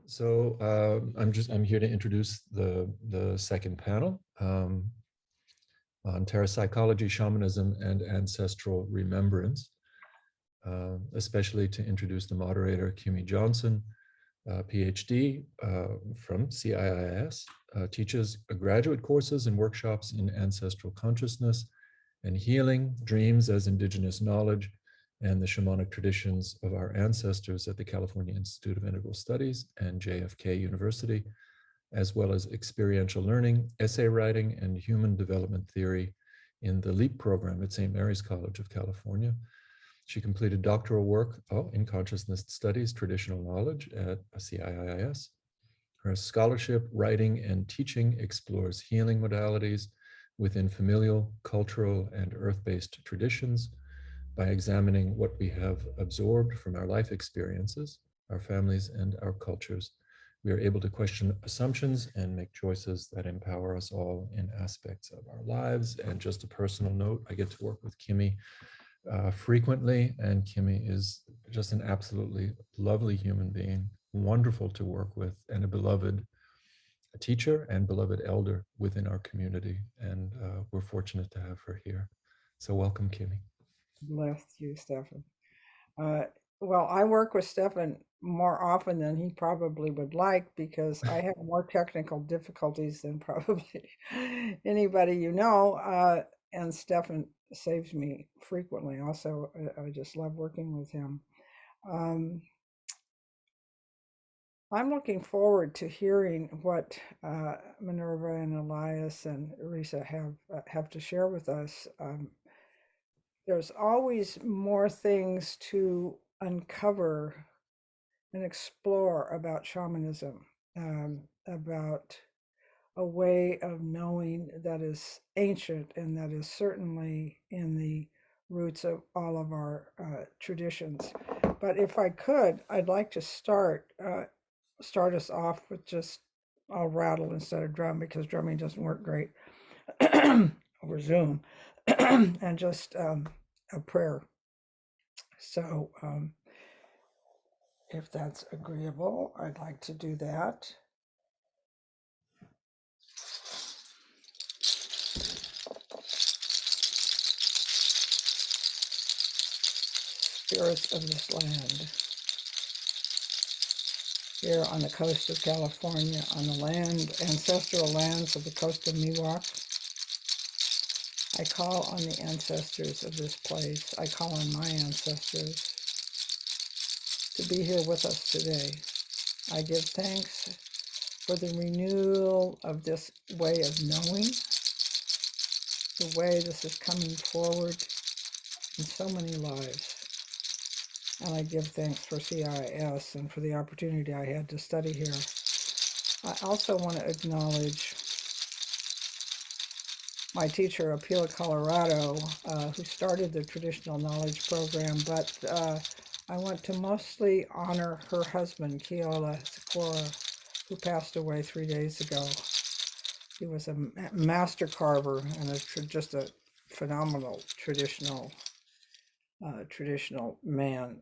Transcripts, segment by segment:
I'm here to introduce the second panel on Terrapsychology, Shamanism, and Ancestral Remembrance, especially to introduce the moderator, Kimmy Johnson, PhD from CIIS, teaches graduate courses and workshops in ancestral consciousness and healing, dreams as indigenous knowledge, and the shamanic traditions of our ancestors at the California Institute of Integral Studies and JFK University, as well as experiential learning, essay writing, and human development theory in the LEAP program at St. Mary's College of California. She completed doctoral work in consciousness studies, traditional knowledge at CIIS. Her scholarship, writing, and teaching explores healing modalities within familial, cultural, and earth-based traditions by examining what we have absorbed from our life experiences, our families, and our cultures. We are able to question assumptions and make choices that empower us all in aspects of our lives. And just a personal note, I get to work with Kimmy frequently, and Kimmy is just an absolutely lovely human being, wonderful to work with, and a beloved teacher and beloved elder within our community. And we're fortunate to have her here. So welcome, Kimmy. Bless you, Stefan. Well, I work with Stefan more often than he probably would like because I have more technical difficulties than probably anybody you know. And Stefan saves me frequently. Also, I just love working with him. I'm looking forward to hearing what Minerva and Elias and Orisha have to share with us. There's always more things to uncover and explore about shamanism, about a way of knowing that is ancient and that is certainly in the roots of all of our traditions. But if I could, I'd like to start us off with just, I'll rattle instead of drum because drumming doesn't work great over Zoom, and just a prayer. So if that's agreeable, I'd like to do that. Spirits of this land, here on the coast of California, on the ancestral lands of the coast of Miwok, I call on the ancestors of this place. I call on my ancestors to be here with us today. I give thanks for the renewal of this way of knowing, the way this is coming forward in so many lives. And I give thanks for CIS and for the opportunity I had to study here. I also want to acknowledge my teacher, Apila Colorado, who started the traditional knowledge program, but I want to mostly honor her husband, Keola Sikora, who passed away 3 days ago. He was a master carver and just a phenomenal traditional man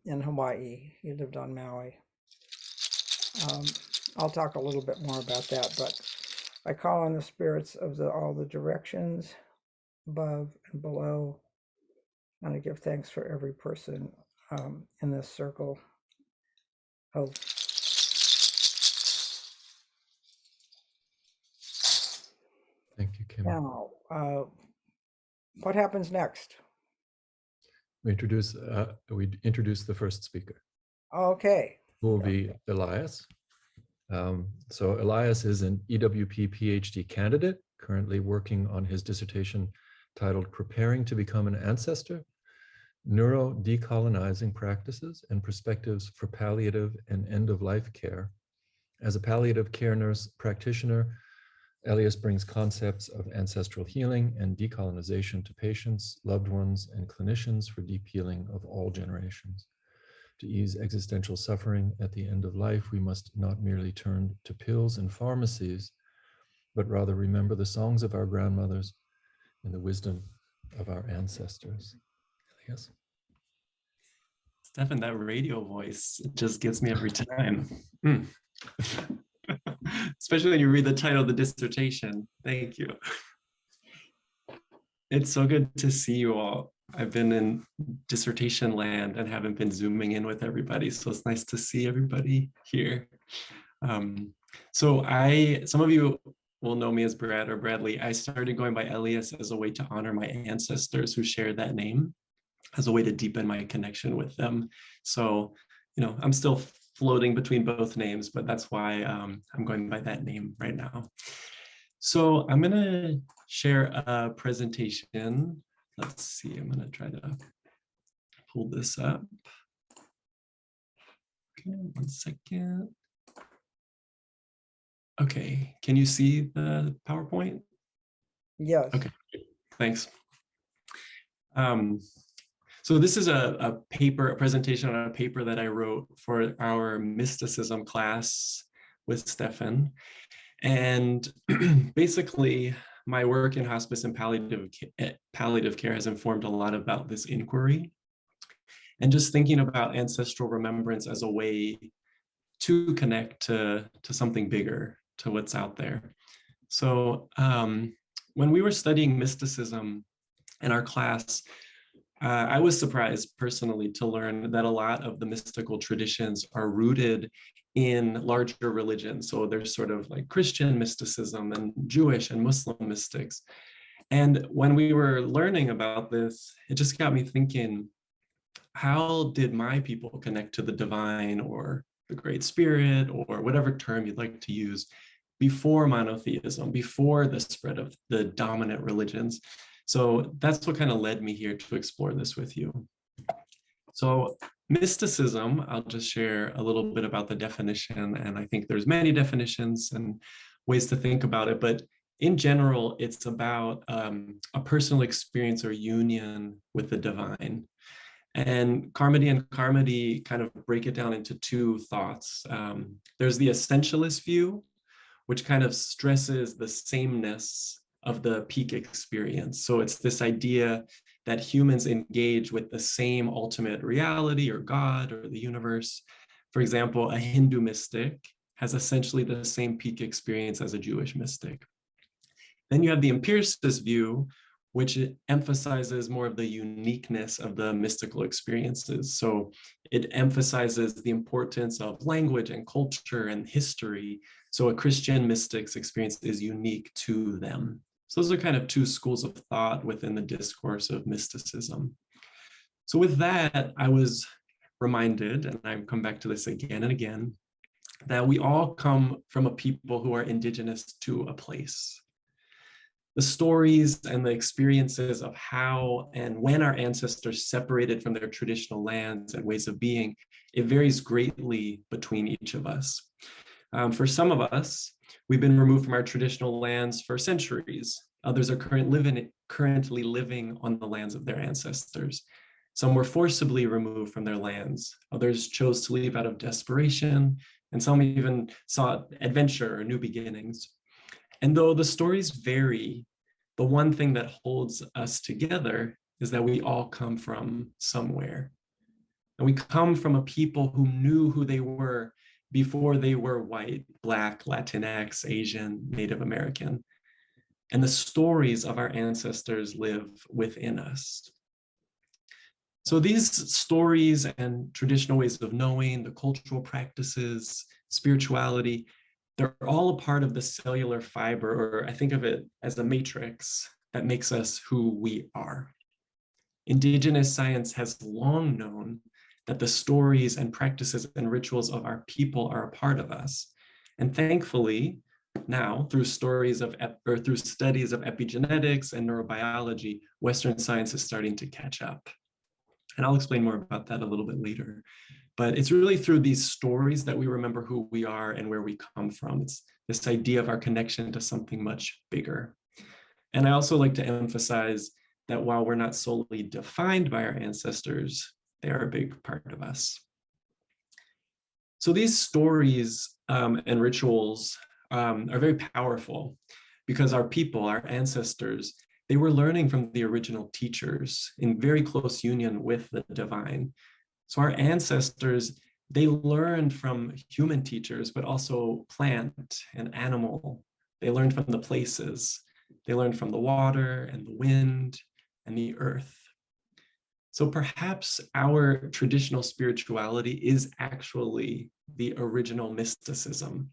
in Hawaii. He lived on Maui. I'll talk a little bit more about that, but I call on the spirits of all the directions above and below, and I give thanks for every person in this circle of Thank you, Kimmy. now. What happens next? We introduce the first speaker. Okay. Who will be Elias. So Elias is an EWP PhD candidate, currently working on his dissertation titled Preparing to Become an Ancestor, Neurodecolonizing Practices and Perspectives for Palliative and End-of-Life Care. As a palliative care nurse practitioner, Elias brings concepts of ancestral healing and decolonization to patients, loved ones, and clinicians for deep healing of all generations. To ease existential suffering at the end of life, we must not merely turn to pills and pharmacies, but rather remember the songs of our grandmothers and the wisdom of our ancestors. Elias? Stefan, that radio voice, it just gets me every time. Mm. Especially when you read the title of the dissertation. Thank you. It's so good to see you all. I've been in dissertation land and haven't been zooming in with everybody, so it's nice to see everybody here. Some of you will know me as Brad or Bradley. I started going by Elias as a way to honor my ancestors who shared that name, as a way to deepen my connection with them. So, I'm still floating between both names, but that's why I'm going by that name right now. So I'm gonna share a presentation. Let's see, I'm gonna try to pull this up. Okay, 1 second. Okay, can you see the PowerPoint? Yes. Okay, thanks. So this is a presentation on a paper that I wrote for our mysticism class with Stefan. And basically, my work in hospice and palliative care has informed a lot about this inquiry. And just thinking about ancestral remembrance as a way to connect to something bigger, to what's out there. So when we were studying mysticism in our class, I was surprised personally to learn that a lot of the mystical traditions are rooted in larger religions. So there's sort of like Christian mysticism and Jewish and Muslim mystics. And when we were learning about this, it just got me thinking, how did my people connect to the divine or the Great Spirit or whatever term you'd like to use before monotheism, before the spread of the dominant religions? So that's what kind of led me here to explore this with you. So mysticism, I'll just share a little bit about the definition, and I think there's many definitions and ways to think about it, but in general, it's about a personal experience or union with the divine. And Carmody and Carmody kind of break it down into two thoughts. There's the essentialist view, which kind of stresses the sameness of the peak experience. So it's this idea that humans engage with the same ultimate reality or God or the universe. For example, a Hindu mystic has essentially the same peak experience as a Jewish mystic. Then you have the empiricist view, which emphasizes more of the uniqueness of the mystical experiences. So it emphasizes the importance of language and culture and history. So a Christian mystic's experience is unique to them. So those are kind of two schools of thought within the discourse of mysticism. So with that, I was reminded, and I've come back to this again and again, that we all come from a people who are indigenous to a place. The stories and the experiences of how and when our ancestors separated from their traditional lands and ways of being, it varies greatly between each of us. For some of us, we've been removed from our traditional lands for centuries. Others are currently living on the lands of their ancestors. Some were forcibly removed from their lands. Others chose to leave out of desperation, and some even sought adventure or new beginnings. And though the stories vary, the one thing that holds us together is that we all come from somewhere. And we come from a people who knew who they were before they were white, Black, Latinx, Asian, Native American. And the stories of our ancestors live within us. So these stories and traditional ways of knowing, the cultural practices, spirituality, they're all a part of the cellular fiber, or I think of it as a matrix that makes us who we are. Indigenous science has long known that the stories and practices and rituals of our people are a part of us. And thankfully, now through studies of epigenetics and neurobiology, Western science is starting to catch up. And I'll explain more about that a little bit later. But it's really through these stories that we remember who we are and where we come from. It's this idea of our connection to something much bigger. And I also like to emphasize that while we're not solely defined by our ancestors, they are a big part of us. So these stories and rituals are very powerful because our people, our ancestors, they were learning from the original teachers in very close union with the divine. So our ancestors, they learned from human teachers, but also plant and animal. They learned from the places. They learned from the water and the wind and the earth. So perhaps our traditional spirituality is actually the original mysticism.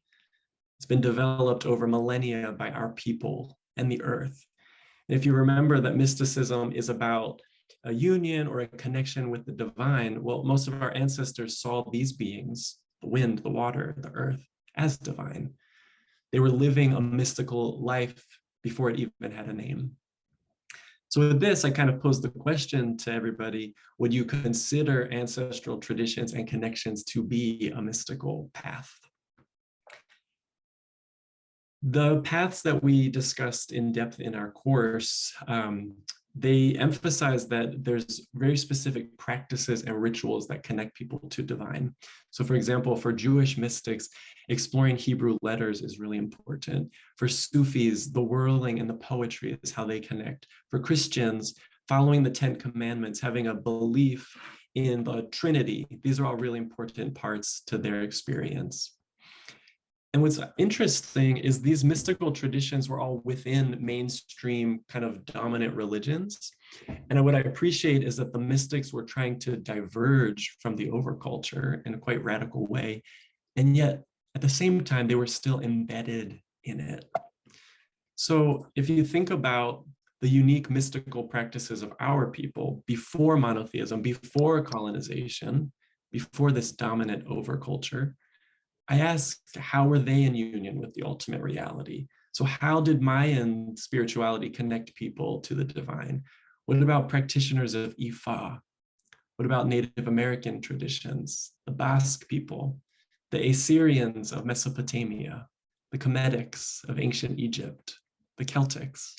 It's been developed over millennia by our people and the earth. And if you remember that mysticism is about a union or a connection with the divine, well, most of our ancestors saw these beings, the wind, the water, the earth, as divine. They were living a mystical life before it even had a name. So with this, I kind of posed the question to everybody, would you consider ancestral traditions and connections to be a mystical path? The paths that we discussed in depth in our course, they emphasize that there's very specific practices and rituals that connect people to divine. So for example, for Jewish mystics, exploring Hebrew letters is really important. For Sufis, the whirling and the poetry is how they connect. For Christians, following the 10 Commandments, having a belief in the Trinity, these are all really important parts to their experience. And what's interesting is these mystical traditions were all within mainstream kind of dominant religions. And what I appreciate is that the mystics were trying to diverge from the overculture in a quite radical way. And yet, at the same time, they were still embedded in it. So if you think about the unique mystical practices of our people before monotheism, before colonization, before this dominant overculture, I asked, how were they in union with the ultimate reality? So how did Mayan spirituality connect people to the divine? What about practitioners of Ifa? What about Native American traditions, the Basque people, the Assyrians of Mesopotamia, the Cometics of ancient Egypt, the Celtics?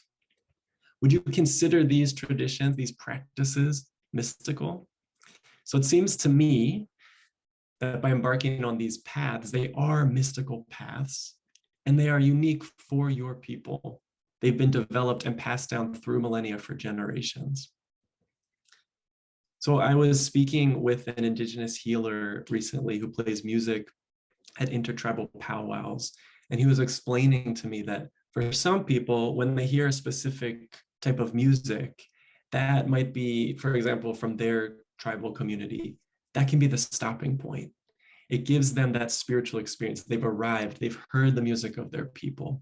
Would you consider these traditions, these practices, mystical? So it seems to me that by embarking on these paths, they are mystical paths, and they are unique for your people. They've been developed and passed down through millennia for generations. So I was speaking with an indigenous healer recently who plays music at intertribal powwows, and he was explaining to me that for some people, when they hear a specific type of music, that might be, for example, from their tribal community, that can be the stopping point. It gives them that spiritual experience. They've arrived, they've heard the music of their people.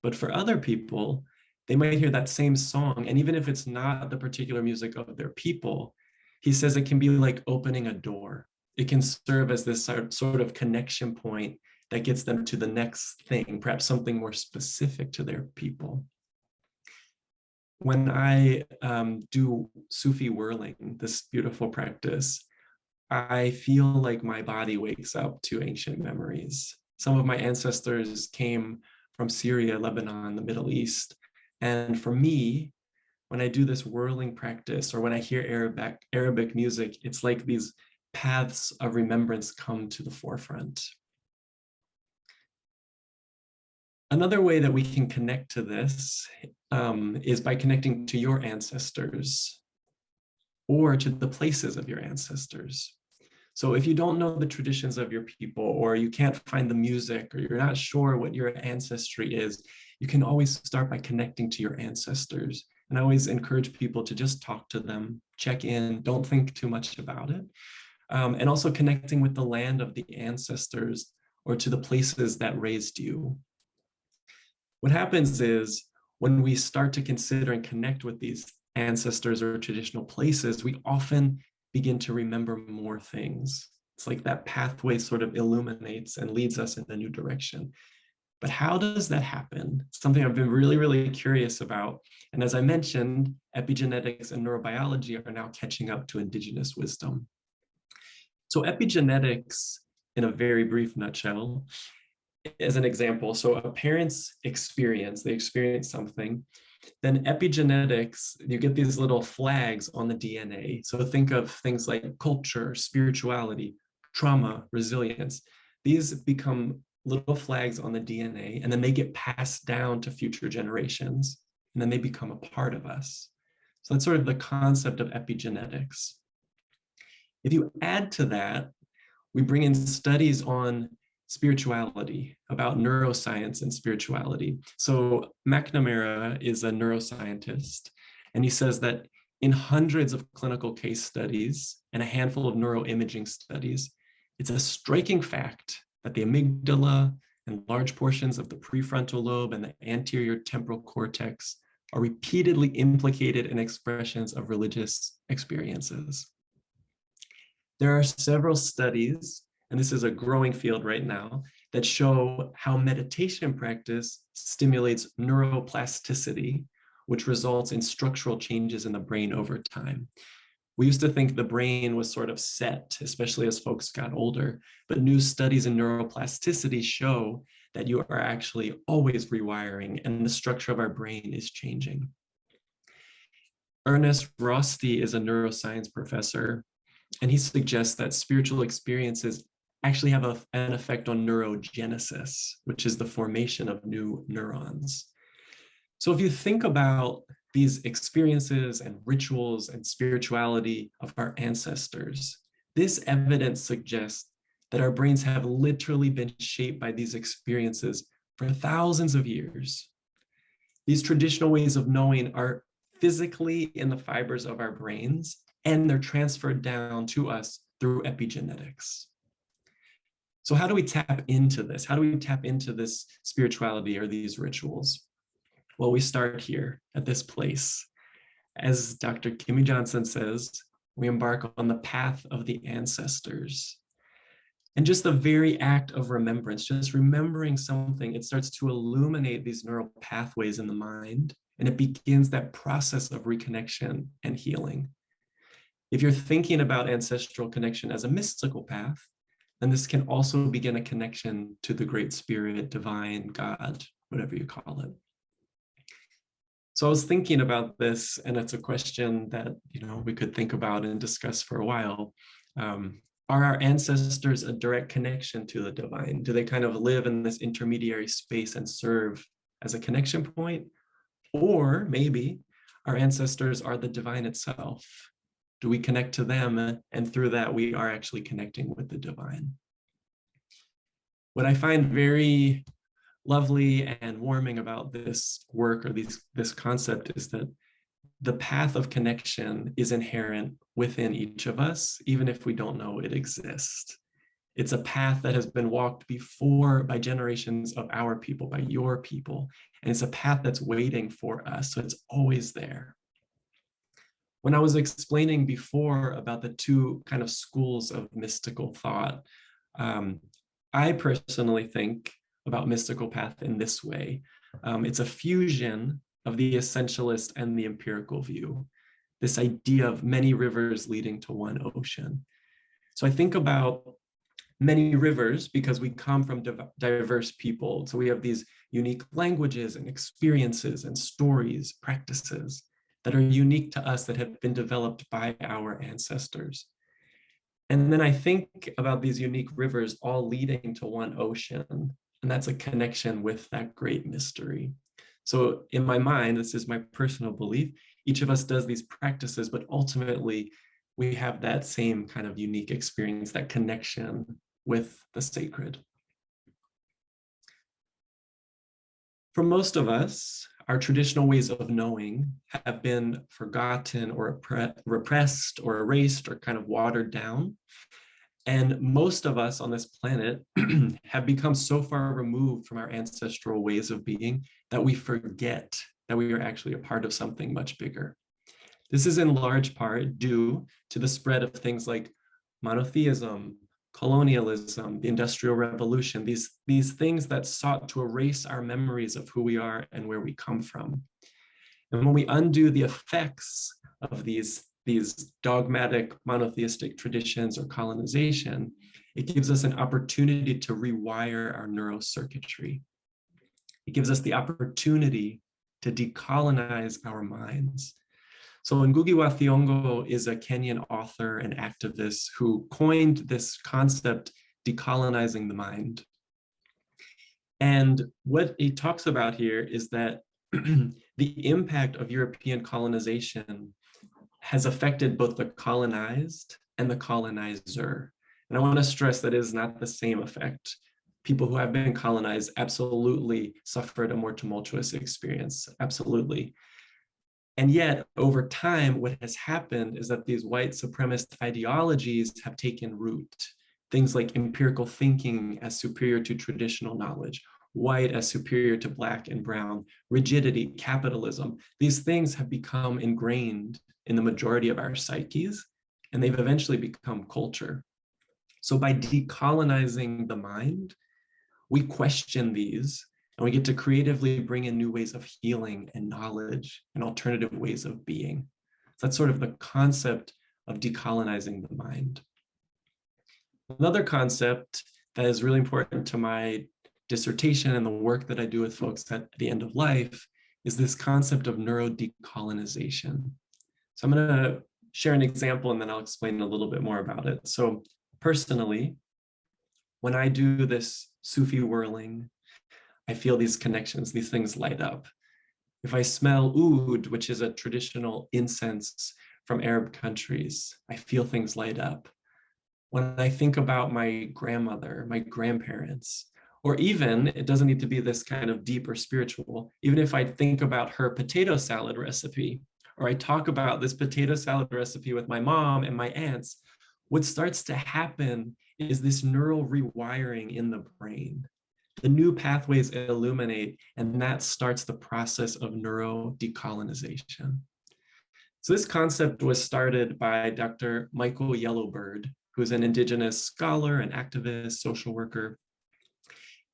But for other people, they might hear that same song, and even if it's not the particular music of their people, he says it can be like opening a door. It can serve as this sort of connection point that gets them to the next thing, perhaps something more specific to their people. When I do Sufi whirling, this beautiful practice, I feel like my body wakes up to ancient memories. Some of my ancestors came from Syria, Lebanon, the Middle East. And for me, when I do this whirling practice or when I hear Arabic music, it's like these paths of remembrance come to the forefront. Another way that we can connect to this is by connecting to your ancestors or to the places of your ancestors. So if you don't know the traditions of your people, or you can't find the music, or you're not sure what your ancestry is, you can always start by connecting to your ancestors. And I always encourage people to just talk to them, check in, don't think too much about it. And also connecting with the land of the ancestors or to the places that raised you. What happens is when we start to consider and connect with these ancestors or traditional places, we often begin to remember more things. It's like that pathway sort of illuminates and leads us in a new direction. But how does that happen? Something I've been really, really curious about. And as I mentioned, epigenetics and neurobiology are now catching up to indigenous wisdom. So epigenetics, in a very brief nutshell, as an example, so a parent's experience, they experience something, then epigenetics, you get these little flags on the DNA. So think of things like culture, spirituality, trauma, resilience. These become little flags on the DNA, and then they get passed down to future generations, and then they become a part of us. So that's sort of the concept of epigenetics. If you add to that, we bring in studies on spirituality, about neuroscience and spirituality. So McNamara is a neuroscientist, and he says that in hundreds of clinical case studies and a handful of neuroimaging studies, it's a striking fact that the amygdala and large portions of the prefrontal lobe and the anterior temporal cortex are repeatedly implicated in expressions of religious experiences. There are several studies, and this is a growing field right now, that show how meditation practice stimulates neuroplasticity, which results in structural changes in the brain over time. We used to think the brain was sort of set, especially as folks got older, but new studies in neuroplasticity show that you are actually always rewiring and the structure of our brain is changing. Ernest Rosti is a neuroscience professor, and he suggests that spiritual experiences actually have an effect on neurogenesis, which is the formation of new neurons. So if you think about these experiences and rituals and spirituality of our ancestors, this evidence suggests that our brains have literally been shaped by these experiences for thousands of years. These traditional ways of knowing are physically in the fibers of our brains, and they're transferred down to us through epigenetics. So how do we tap into this? How do we tap into this spirituality or these rituals? Well, we start here at this place. As Dr. Kimmy Johnson says, we embark on the path of the ancestors. And just the very act of remembrance, just remembering something, it starts to illuminate these neural pathways in the mind, and it begins that process of reconnection and healing. If you're thinking about ancestral connection as a mystical path, then this can also begin a connection to the Great Spirit, divine, God, whatever you call it. So I was thinking about this, and it's a question that we could think about and discuss for a while. Are our ancestors a direct connection to the divine? Do they kind of live in this intermediary space and serve as a connection point? Or maybe our ancestors are the divine itself. Do we connect to them, and through that we are actually connecting with the divine? What I find very lovely and warming about this work or this concept is that the path of connection is inherent within each of us, even if we don't know it exists. It's a path that has been walked before by generations of our people, by your people, and it's a path that's waiting for us, so it's always there. When I was explaining before about the two kind of schools of mystical thought, I personally think about mystical path in this way. It's a fusion of the essentialist and the empirical view, this idea of many rivers leading to one ocean. So I think about many rivers because we come from diverse people. So we have these unique languages and experiences and stories, practices that are unique to us that have been developed by our ancestors. And then I think about these unique rivers all leading to one ocean, and that's a connection with that great mystery. So in my mind, this is my personal belief, each of us does these practices, but ultimately we have that same kind of unique experience, that connection with the sacred. For most of us, our traditional ways of knowing have been forgotten or repressed or erased or kind of watered down. And most of us on this planet have become so far removed from our ancestral ways of being that we forget that we are actually a part of something much bigger. This is in large part due to the spread of things like monotheism, colonialism, the Industrial Revolution, these things that sought to erase our memories of who we are and where we come from. And when we undo the effects of these dogmatic monotheistic traditions or colonization, it gives us an opportunity to rewire our neurocircuitry. It gives us the opportunity to decolonize our minds. So Ngugi wa Thiong'o is a Kenyan author and activist who coined this concept, decolonizing the mind. And what he talks about here is that the impact of European colonization has affected both the colonized and the colonizer. And I want to stress that it is not the same effect. People who have been colonized absolutely suffered a more tumultuous experience, absolutely. And yet, over time, what has happened is that these white supremacist ideologies have taken root. Things like empirical thinking as superior to traditional knowledge, white as superior to black and brown, rigidity, capitalism. These things have become ingrained in the majority of our psyches, and they've eventually become culture. So by decolonizing the mind, we question these, and we get to creatively bring in new ways of healing and knowledge and alternative ways of being. So that's sort of the concept of decolonizing the mind. Another concept that is really important to my dissertation and the work that I do with folks at the end of life is this concept of neurodecolonization. So I'm going to share an example and then I'll explain a little bit more about it. So personally, when I do this Sufi whirling, I feel these connections, these things light up. If I smell oud, which is a traditional incense from Arab countries, I feel things light up. When I think about my grandmother, my grandparents, or even, it doesn't need to be this kind of deep or spiritual, even if I think about her potato salad recipe, or I talk about this potato salad recipe with my mom and my aunts, what starts to happen is this neural rewiring in the brain. The new pathways illuminate, and that starts the process of neurodecolonization. So this concept was started by Dr. Michael Yellowbird, who's an Indigenous scholar, an activist, social worker.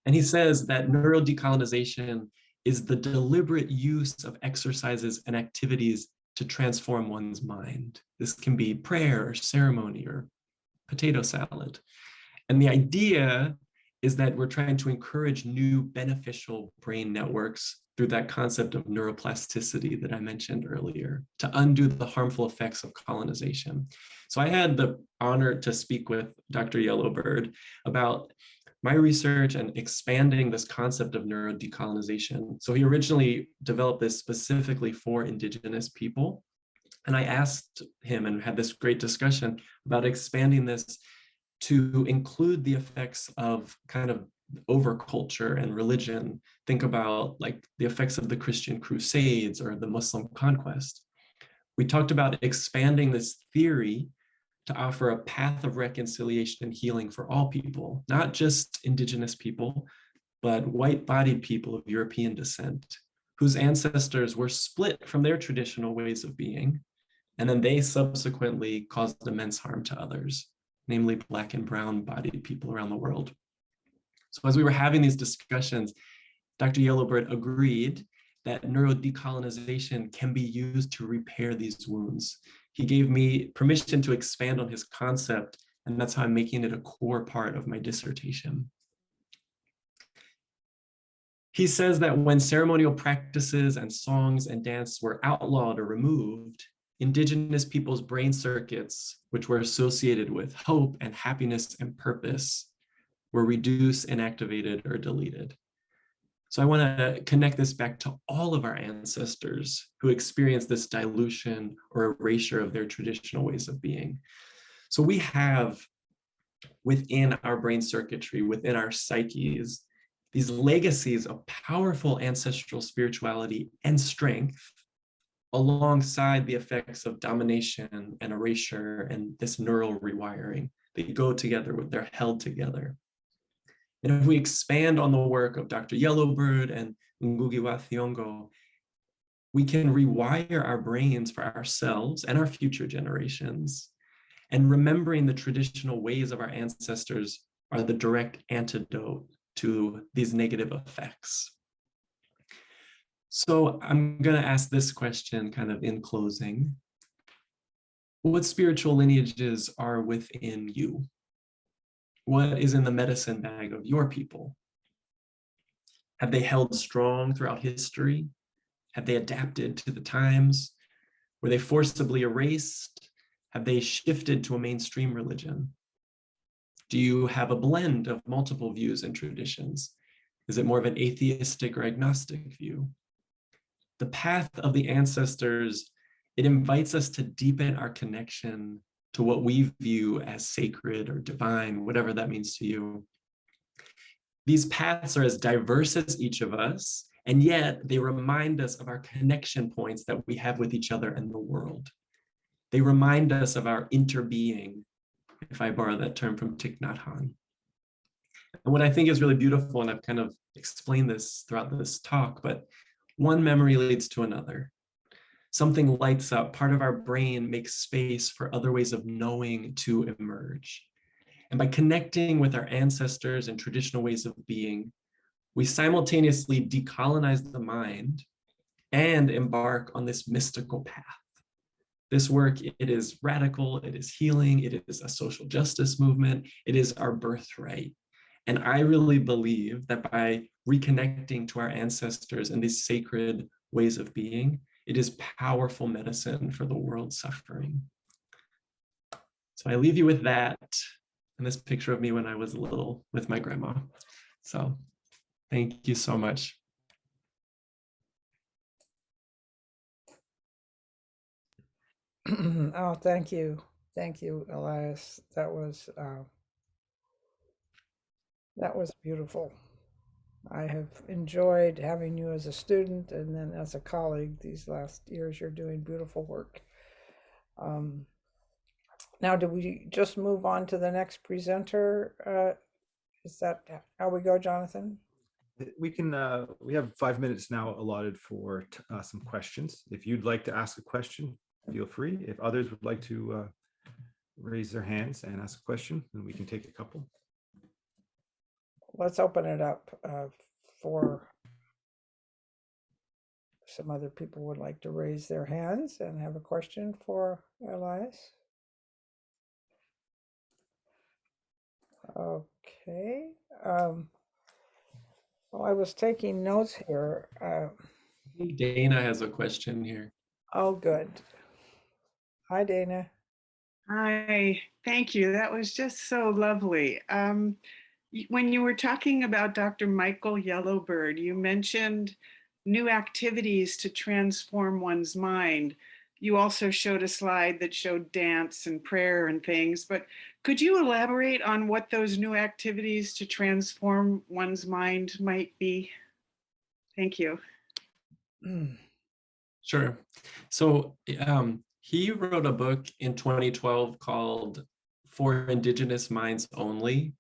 And he says that neurodecolonization is the deliberate use of exercises and activities to transform one's mind. This can be prayer or ceremony or potato salad. And the idea is that we're trying to encourage new beneficial brain networks through that concept of neuroplasticity that I mentioned earlier, to undo the harmful effects of colonization. So I had the honor to speak with Dr. Yellowbird about my research and expanding this concept of neurodecolonization. So he originally developed this specifically for Indigenous people. And I asked him and had this great discussion about expanding this to include the effects of kind of overculture and religion. Think about like the effects of the Christian Crusades or the Muslim conquest. We talked about expanding this theory to offer a path of reconciliation and healing for all people, not just Indigenous people, but white-bodied people of European descent, whose ancestors were split from their traditional ways of being, and then they subsequently caused immense harm to others, namely Black and brown-bodied people around the world. So as we were having these discussions, Dr. Yellowbird agreed that neurodecolonization can be used to repair these wounds. He gave me permission to expand on his concept, and that's how I'm making it a core part of my dissertation. He says that when ceremonial practices and songs and dance were outlawed or removed, Indigenous people's brain circuits, which were associated with hope and happiness and purpose, were reduced, inactivated, or deleted. So I want to connect this back to all of our ancestors who experienced this dilution or erasure of their traditional ways of being. So we have within our brain circuitry, within our psyches, these legacies of powerful ancestral spirituality and strength alongside the effects of domination and erasure and this neural rewiring. They go together, they're held together. And if we expand on the work of Dr. Yellowbird and Ngugi wa Thiong'o, we can rewire our brains for ourselves and our future generations. And remembering the traditional ways of our ancestors are the direct antidote to these negative effects. So I'm going to ask this question kind of in closing. What spiritual lineages are within you? What is in the medicine bag of your people? Have they held strong throughout history? Have they adapted to the times? Were they forcibly erased? Have they shifted to a mainstream religion? Do you have a blend of multiple views and traditions? Is it more of an atheistic or agnostic view? The path of the ancestors, it invites us to deepen our connection to what we view as sacred or divine, whatever that means to you. These paths are as diverse as each of us, and yet they remind us of our connection points that we have with each other and the world. They remind us of our interbeing, if I borrow that term from Thich Nhat Hanh. And what I think is really beautiful, and I've kind of explained this throughout this talk, but one memory leads to another. Something lights up, part of our brain makes space for other ways of knowing to emerge. And by connecting with our ancestors and traditional ways of being, we simultaneously decolonize the mind and embark on this mystical path. This work, it is radical, it is healing, it is a social justice movement, it is our birthright. And I really believe that by reconnecting to our ancestors and these sacred ways of being, it is powerful medicine for the world's suffering. So I leave you with that and this picture of me when I was little with my grandma. So thank you so much. Oh, thank you. Thank you, Elias. That was beautiful. I have enjoyed having you as a student and then as a colleague these last years. You're doing beautiful work. Now, do we just move on to the next presenter? Is that how we go, Jonathan? We can, we have 5 minutes now allotted for some questions. If you'd like to ask a question, feel free. If others would like to raise their hands and ask a question, then we can take a couple. Let's open it up for some other people would like to raise their hands and have a question for Elias. Okay. Well, I was taking notes here. Dana has a question here. Oh, good. Hi, Dana. Hi, thank you. That was just so lovely. When you were talking about Dr. Michael Yellowbird, you mentioned new activities to transform one's mind. You also showed a slide that showed dance and prayer and things, but could you elaborate on what those new activities to transform one's mind might be? Thank you. Sure. So he wrote a book in 2012 called For Indigenous Minds Only.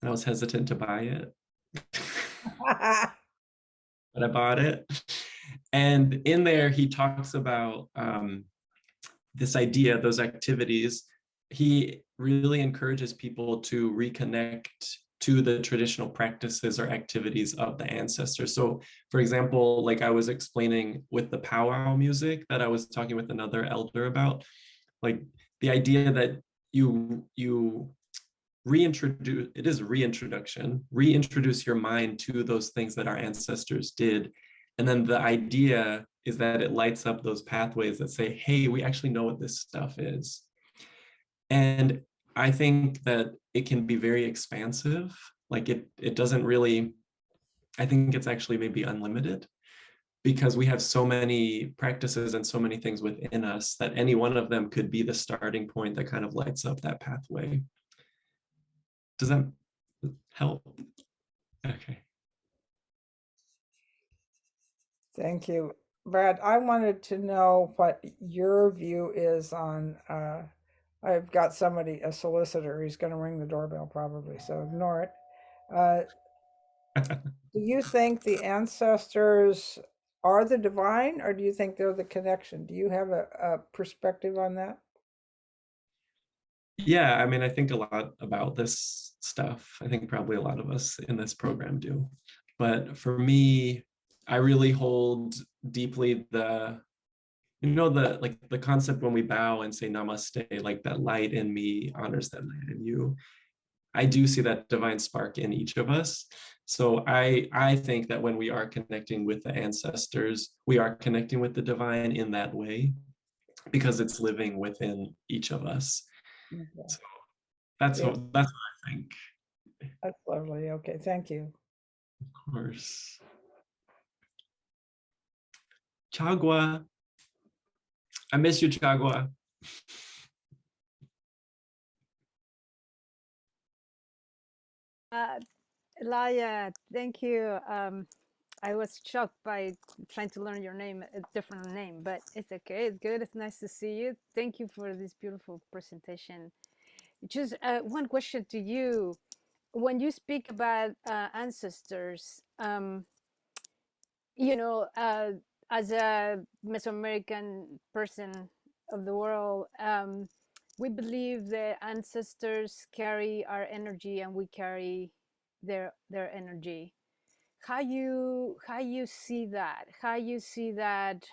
I was hesitant to buy it, but I bought it. And in there, he talks about this idea, those activities. He really encourages people to reconnect to the traditional practices or activities of the ancestors. So for example, like I was explaining with the powwow music that I was talking with another elder about, like the idea that you reintroduce, it is reintroduce your mind to those things that our ancestors did. And then the idea is that it lights up those pathways that say, hey, we actually know what this stuff is. And I think that it can be very expansive. Like it doesn't really, I think it's actually maybe unlimited because we have so many practices and so many things within us that any one of them could be the starting point that kind of lights up that pathway. Does that help? Okay. Thank you. Brad, I wanted to know what your view is on, I've got somebody, a solicitor, who's going to ring the doorbell probably, so ignore it. Do you think the ancestors are the divine, or do you think they're the connection? Do you have a perspective on that? Yeah, I mean, I think a lot about this stuff. I think probably a lot of us in this program do. But for me, I really hold deeply the, you know, the concept when we bow and say namaste, like that light in me honors that light in you. I do see that divine spark in each of us. So I think that when we are connecting with the ancestors, we are connecting with the divine in that way because it's living within each of us. Okay. So that's what I think. That's lovely. Okay, thank you. Of course. Chagua. I miss you, Chagua. Elia, thank you. I was shocked by trying to learn your name, a different name, but it's okay. It's good. It's nice to see you. Thank you for this beautiful presentation. Just one question to you. When you speak about ancestors, you know, as a Mesoamerican person of the world, we believe the ancestors carry our energy and we carry their energy. How you see that? How you see that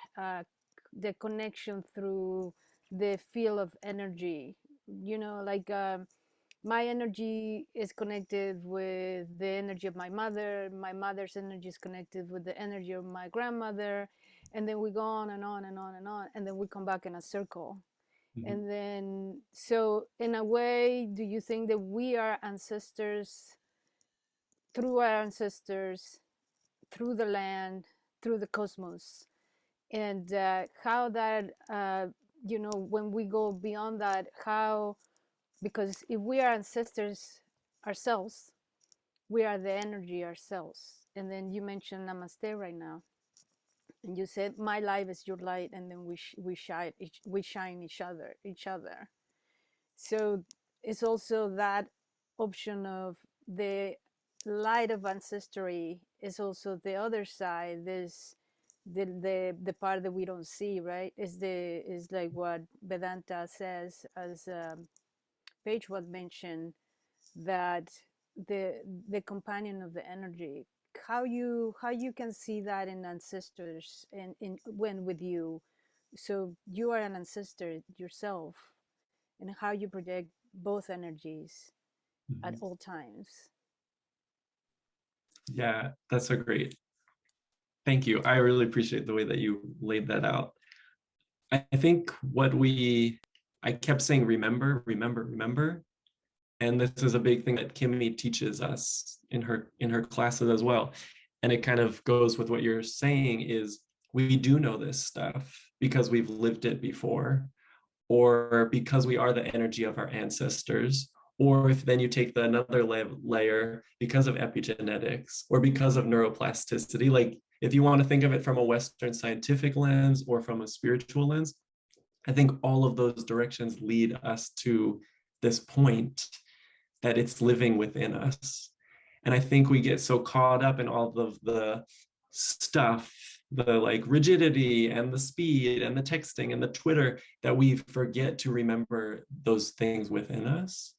the connection through the field of energy? You know, like my energy is connected with the energy of my mother. My mother's energy is connected with the energy of my grandmother, and then we go on and on and on and on, and then we come back in a circle. Mhm. And then, so in a way, do you think that we are ancestors through our ancestors, through the land, through the cosmos, and how that, you know, when we go beyond that, how, because if we are ancestors ourselves, we are the energy ourselves. And then you mentioned namaste right now, and you said my light is your light, and then we shine each other. So it's also that option of the light of ancestry is also the other side. There's the part that we don't see, right? Is like what Vedanta says, as Paige was mentioned, that the companion of the energy. How you can see that in ancestors and in when with you. So you are an ancestor yourself, and how you project both energies at Mhm. all times. Yeah, that's so great. Thank you. I really appreciate the way that you laid that out. I think I kept saying, remember, remember, remember. And this is a big thing that Kimmy teaches us in her classes as well. And it kind of goes with what you're saying is we do know this stuff because we've lived it before, or because we are the energy of our ancestors, or if then you take another layer because of epigenetics or because of neuroplasticity. Like if you want to think of it from a Western scientific lens or from a spiritual lens, I think all of those directions lead us to this point that it's living within us. And I think we get so caught up in all of the stuff, the like rigidity and the speed and the texting and the Twitter, that we forget to remember those things within us.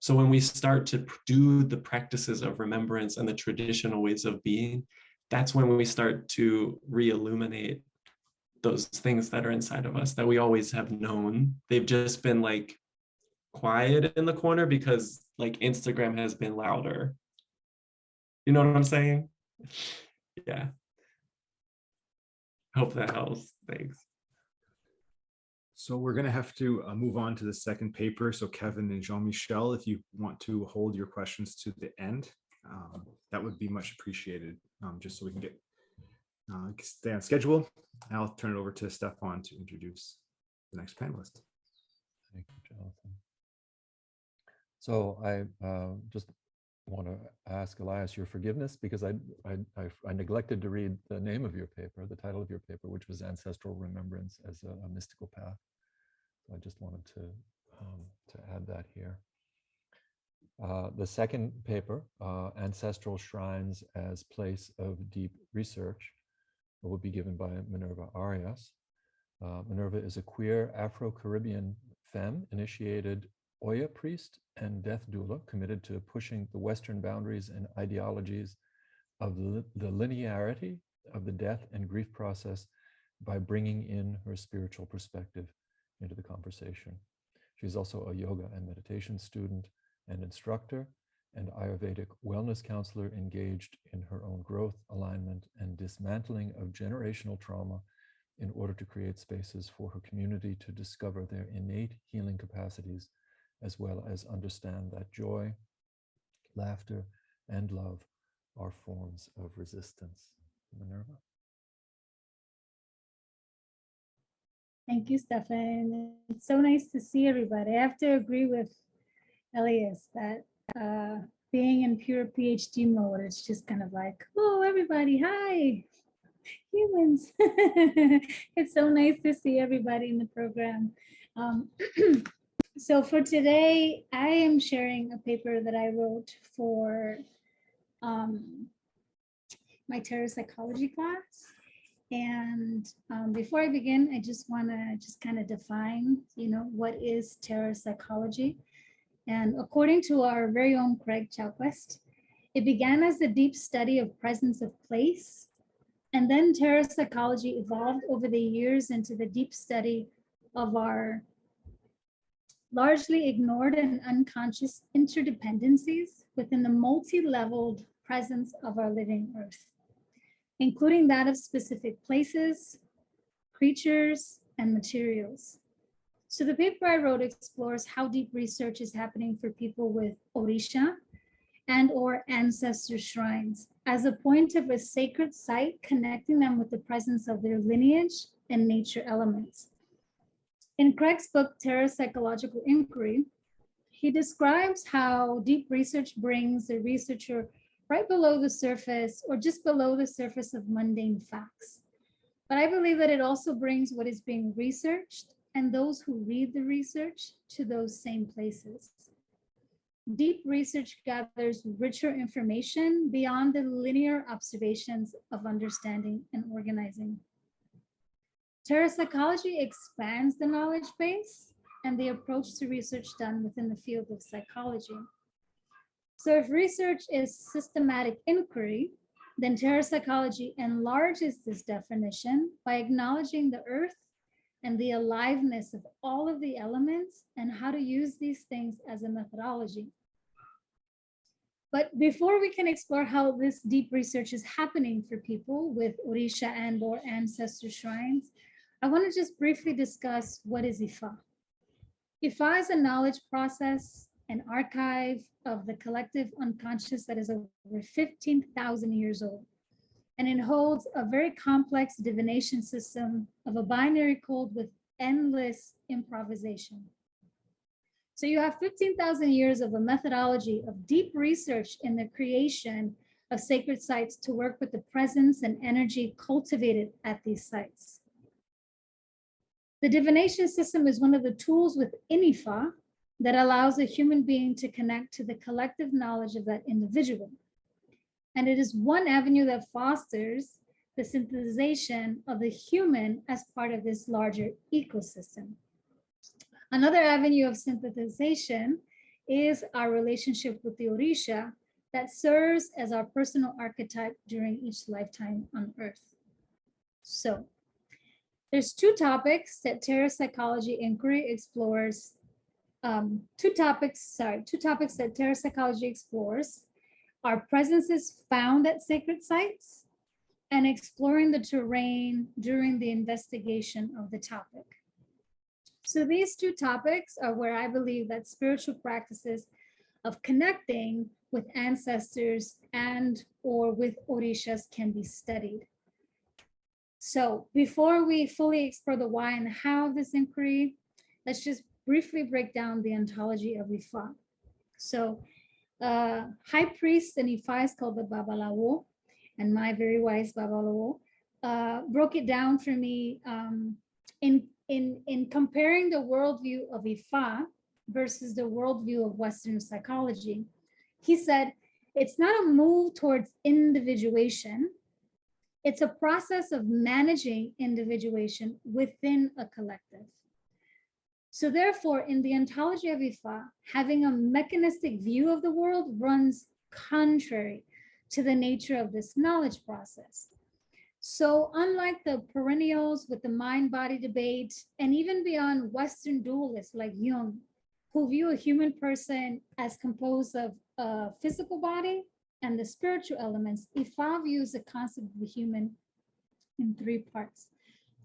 So when we start to do the practices of remembrance and the traditional ways of being, that's when we start to re-illuminate those things that are inside of us that we always have known. They've just been like quiet in the corner because like Instagram has been louder. You know what I'm saying? Yeah. Hope that helps. Thanks. So we're going to have to move on to the second paper. So Kevin and Jean-Michel, if you want to hold your questions to the end, that would be much appreciated, just so we can get stay on schedule. I'll turn it over to Stefan to introduce the next panelist. Thank you, Jonathan. So I just want to ask Elias your forgiveness because I neglected to read the name of your paper, the title of your paper, which was Ancestral Remembrance as a Mystical Path. So I just wanted to add that here. The second paper, Ancestral Shrines as Place of Deep Research, will be given by Minerva Arias. Minerva is a queer Afro-Caribbean femme, initiated Oya priest and death doula, committed to pushing the Western boundaries and ideologies of the linearity of the death and grief process by bringing in her spiritual perspective into the conversation. She's also a yoga and meditation student and instructor, and Ayurvedic wellness counselor engaged in her own growth, alignment, and dismantling of generational trauma in order to create spaces for her community to discover their innate healing capacities, as well as understand that joy, laughter, and love are forms of resistance. Minerva. Thank you, Stefan. It's so nice to see everybody. I have to agree with Elias that being in pure PhD mode. It's just kind of like, oh, everybody, hi, humans. It's so nice to see everybody in the program. So for today, I am sharing a paper that I wrote for my Terrapsychology class. And before I begin, I just want to just kind of define, what is Terrapsychology. And according to our very own Craig Chalquest, it began as a deep study of presence of place. And then Terrapsychology evolved over the years into the deep study of our largely ignored and unconscious interdependencies within the multi-leveled presence of our living earth, including that of specific places, creatures, and materials. So the paper I wrote explores how deep research is happening for people with Orisha and/or ancestor shrines as a point of a sacred site connecting them with the presence of their lineage and nature elements. In Craig's book, Terrapsychological Inquiry, he describes how deep research brings the researcher right below the surface or just below the surface of mundane facts. But I believe that it also brings what is being researched and those who read the research to those same places. Deep research gathers richer information beyond the linear observations of understanding and organizing. Terrapsychology expands the knowledge base and the approach to research done within the field of psychology. So if research is systematic inquiry, then Terrapsychology enlarges this definition by acknowledging the earth and the aliveness of all of the elements and how to use these things as a methodology. But before we can explore how this deep research is happening for people with Orisha and/or ancestor shrines, I want to just briefly discuss what is Ifa. Ifa is a knowledge process, an archive of the collective unconscious that is over 15,000 years old. And it holds a very complex divination system of a binary code with endless improvisation. So you have 15,000 years of a methodology of deep research in the creation of sacred sites to work with the presence and energy cultivated at these sites. The divination system is one of the tools within Ifa that allows a human being to connect to the collective knowledge of that individual. And it is one avenue that fosters the synthesization of the human as part of this larger ecosystem. Another avenue of synthesization is our relationship with the Orisha that serves as our personal archetype during each lifetime on Earth. So there's two topics that Terrapsychology Inquiry explores. Two topics that Terrapsychology explores are presences found at sacred sites and exploring the terrain during the investigation of the topic. So these two topics are where I believe that spiritual practices of connecting with ancestors and/or with Orishas can be studied. So before we fully explore the why and how of this inquiry, let's just briefly break down the ontology of Ifa. So high priest in Ifa is called the Babalawo, and my very wise Babalawo broke it down for me in comparing the worldview of Ifa versus the worldview of Western psychology. He said, it's not a move towards individuation. It's a process of managing individuation within a collective. So therefore, in the ontology of Ifa, having a mechanistic view of the world runs contrary to the nature of this knowledge process. So unlike the perennials with the mind-body debate, and even beyond Western dualists like Jung, who view a human person as composed of a physical body and the spiritual elements, Ifa views the concept of the human in three parts.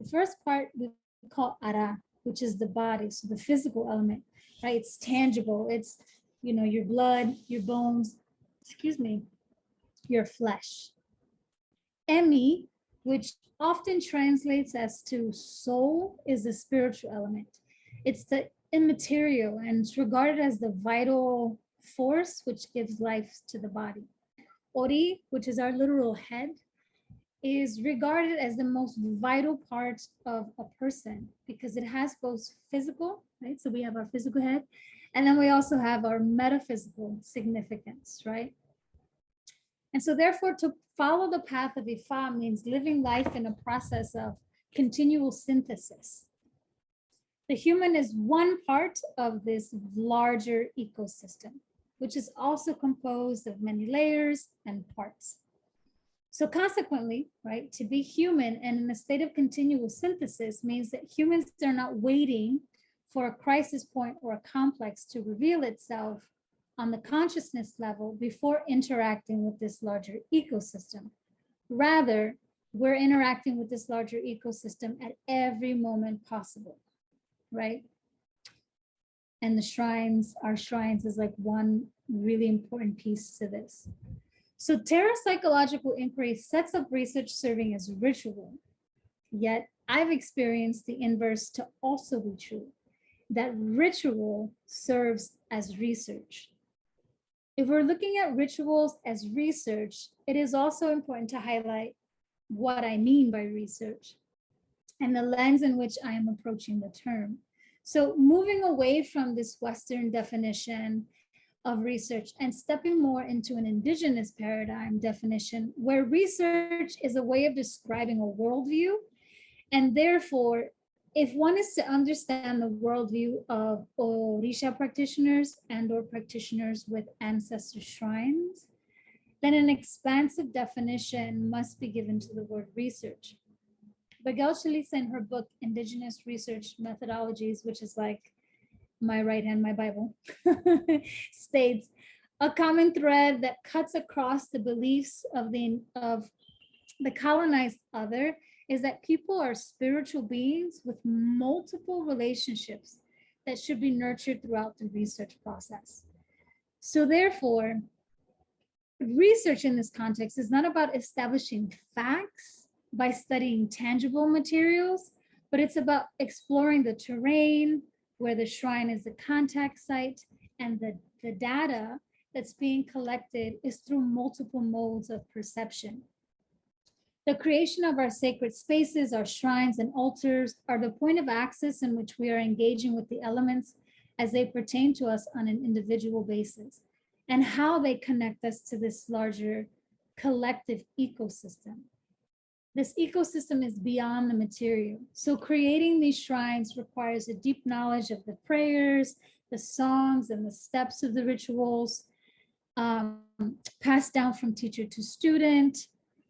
The first part we call Ara, which is the body, so the physical element, right? It's tangible. It's, your blood, your bones, your flesh. Emi, which often translates as to soul, is the spiritual element. It's the immaterial and it's regarded as the vital force which gives life to the body. Ori, which is our literal head, is regarded as the most vital part of a person because it has both physical, right? So we have our physical head, and then we also have our metaphysical significance, right? And so therefore, to follow the path of Ifa means living life in a process of continual synthesis. The human is one part of this larger ecosystem, which is also composed of many layers and parts. So consequently, right, to be human and in a state of continual synthesis means that humans are not waiting for a crisis point or a complex to reveal itself on the consciousness level before interacting with this larger ecosystem. Rather, we're interacting with this larger ecosystem at every moment possible, right? And the shrines, our shrines is like one really important piece to this. So terrapsychological inquiry sets up research serving as ritual, yet I've experienced the inverse to also be true, that ritual serves as research. If we're looking at rituals as research, it is also important to highlight what I mean by research and the lens in which I am approaching the term. So moving away from this Western definition of research and stepping more into an indigenous paradigm definition where research is a way of describing a worldview. And therefore, if one is to understand the worldview of Orisha practitioners and or practitioners with ancestor shrines, then an expansive definition must be given to the word research. Bagel Shalisa in her book, Indigenous Research Methodologies, which is like my right hand, my Bible, states a common thread that cuts across the beliefs of the colonized other is that people are spiritual beings with multiple relationships that should be nurtured throughout the research process. So therefore, research in this context is not about establishing facts by studying tangible materials, but it's about exploring the terrain, where the shrine is the contact site, and the data that's being collected is through multiple modes of perception. The creation of our sacred spaces, our shrines and altars are the point of access in which we are engaging with the elements as they pertain to us on an individual basis, and how they connect us to this larger collective ecosystem. This ecosystem is beyond the material. So creating these shrines requires a deep knowledge of the prayers, the songs, and the steps of the rituals, passed down from teacher to student,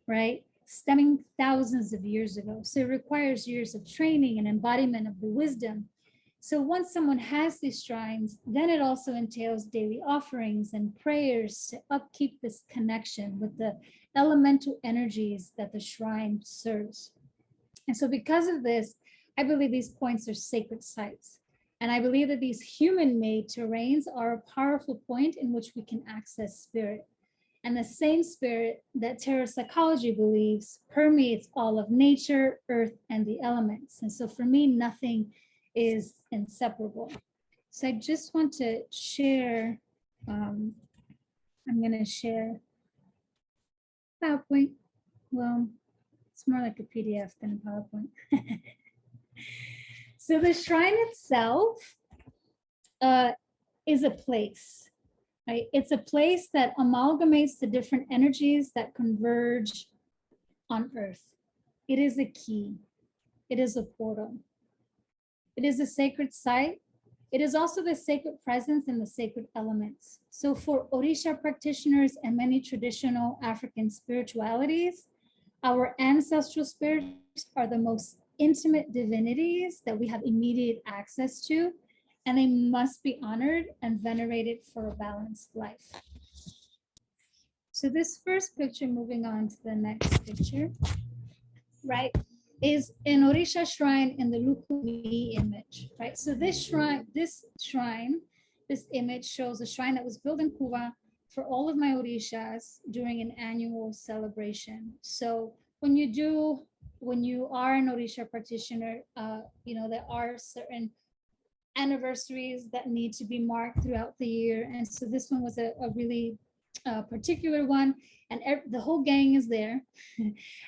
right? Stemming thousands of years ago. So it requires years of training and embodiment of the wisdom. So once someone has these shrines, then it also entails daily offerings and prayers to upkeep this connection with the elemental energies that the shrine serves. And so because of this, I believe these points are sacred sites. And I believe that these human-made terrains are a powerful point in which we can access spirit. And the same spirit that terrapsychology believes permeates all of nature, earth, and the elements. And so for me, nothing is inseparable. So I just want to share, I'm going to share PowerPoint. Well, it's more like a PDF than a PowerPoint. So the shrine itself is a place, right? It's a place that amalgamates the different energies that converge on earth. It is a key. It is a portal. It is a sacred site. It is also the sacred presence in the sacred elements. So for Orisha practitioners and many traditional African spiritualities, our ancestral spirits are the most intimate divinities that we have immediate access to, and they must be honored and venerated for a balanced life. So this first picture, moving on to the next picture, right, is an Orisha shrine in the Lukumi image, right? So this shrine, this image shows a shrine that was built in Cuba for all of my Orishas during an annual celebration. So when you are an Orisha practitioner, you know, there are certain anniversaries that need to be marked throughout the year. And so this one was a really particular one, and the whole gang is there.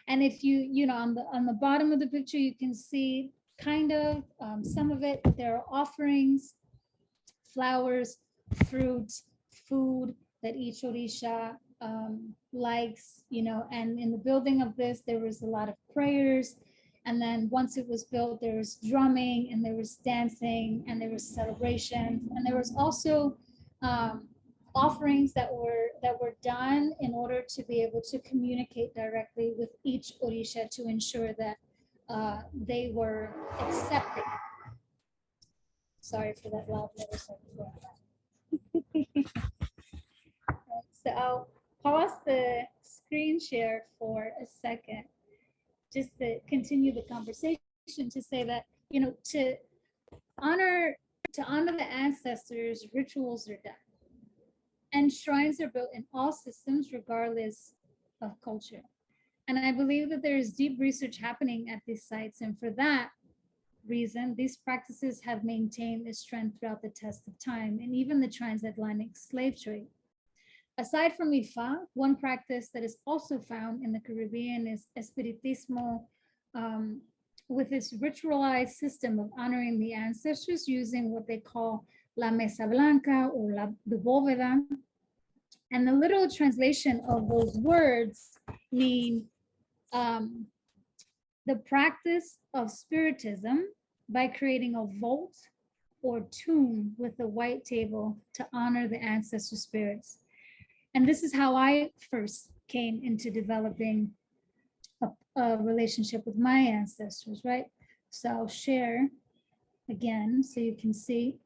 And if you know, on the bottom of the picture, you can see kind of some of it. There are offerings, flowers, fruit, food that each Orisha likes, you know. And in the building of this, there was a lot of prayers. And then once it was built, there was drumming, and there was dancing, and there was celebrations, and there was also offerings that were done in order to be able to communicate directly with each Orisha to ensure that they were accepted. Sorry for that loud noise. So I'll pause the screen share for a second, just to continue the conversation, to say that, you know, to honor the ancestors, rituals are done. And shrines are built in all systems, regardless of culture. And I believe that there is deep research happening at these sites. And for that reason, these practices have maintained their strength throughout the test of time, and even the transatlantic slave trade. Aside from Ifa, one practice that is also found in the Caribbean is Espiritismo, with its ritualized system of honoring the ancestors using what they call la mesa blanca or the bóveda. And the literal translation of those words mean the practice of spiritism by creating a vault or tomb with a white table to honor the ancestor spirits. And this is how I first came into developing a relationship with my ancestors, right? So I'll share again so you can see.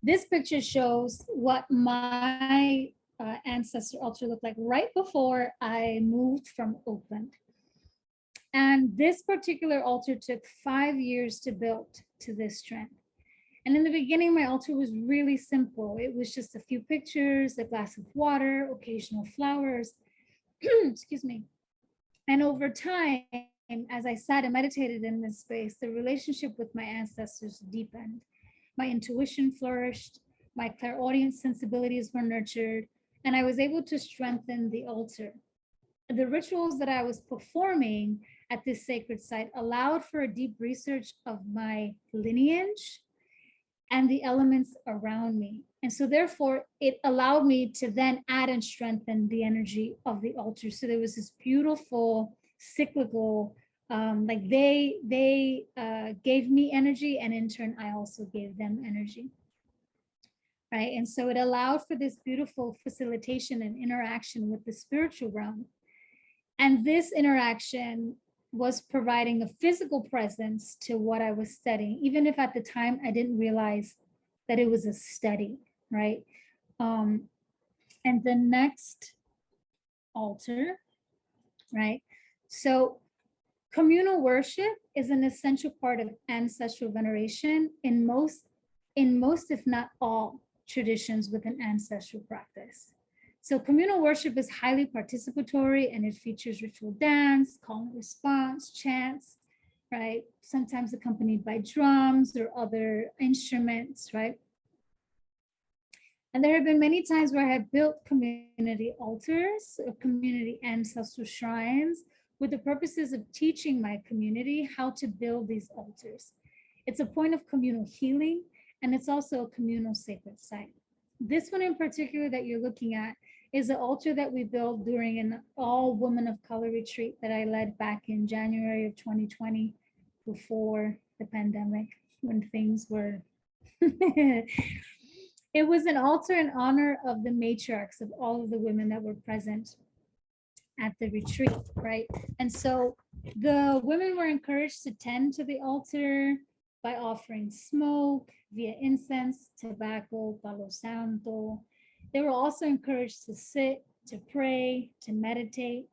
This picture shows what my ancestor altar looked like right before I moved from Oakland. And this particular altar took 5 years to build to this strength. And in the beginning, my altar was really simple. It was just a few pictures, a glass of water, occasional flowers, excuse me. And over time, as I sat and meditated in this space, the relationship with my ancestors deepened. My intuition flourished, my clairaudient sensibilities were nurtured, and I was able to strengthen the altar. The rituals that I was performing at this sacred site allowed for a deep research of my lineage and the elements around me. And so therefore, it allowed me to then add and strengthen the energy of the altar. So there was this beautiful cyclical, like they gave me energy, and in turn, I also gave them energy. Right. And so it allowed for this beautiful facilitation and interaction with the spiritual realm. And this interaction was providing a physical presence to what I was studying, even if at the time I didn't realize that it was a study, right? And the next altar, right? So communal worship is an essential part of ancestral veneration in most, if not all, traditions with an ancestral practice. So communal worship is highly participatory, and it features ritual dance, call and response, chants, right? Sometimes accompanied by drums or other instruments, right? And there have been many times where I have built community altars or community ancestral shrines with the purposes of teaching my community how to build these altars. It's a point of communal healing, and it's also a communal sacred site. This one in particular that you're looking at is an altar that we built during an all women of color retreat that I led back in January of 2020, before the pandemic, when things were, it was an altar in honor of the matriarchs of all of the women that were present at the retreat, right? And so the women were encouraged to tend to the altar by offering smoke via incense, tobacco, palo santo. They were also encouraged to sit, to pray, to meditate,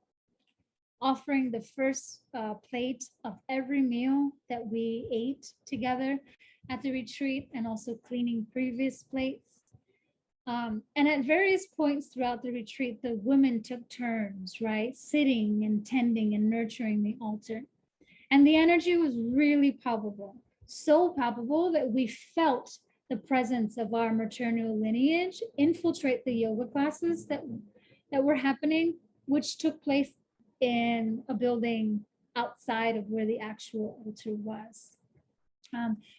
offering the first plate of every meal that we ate together at the retreat, and also cleaning previous plates. And at various points throughout the retreat, the women took turns, right? Sitting and tending and nurturing the altar. And the energy was really palpable. so palpable that we felt the presence of our maternal lineage infiltrate the yoga classes that were happening, which took place in a building outside of where the actual altar was.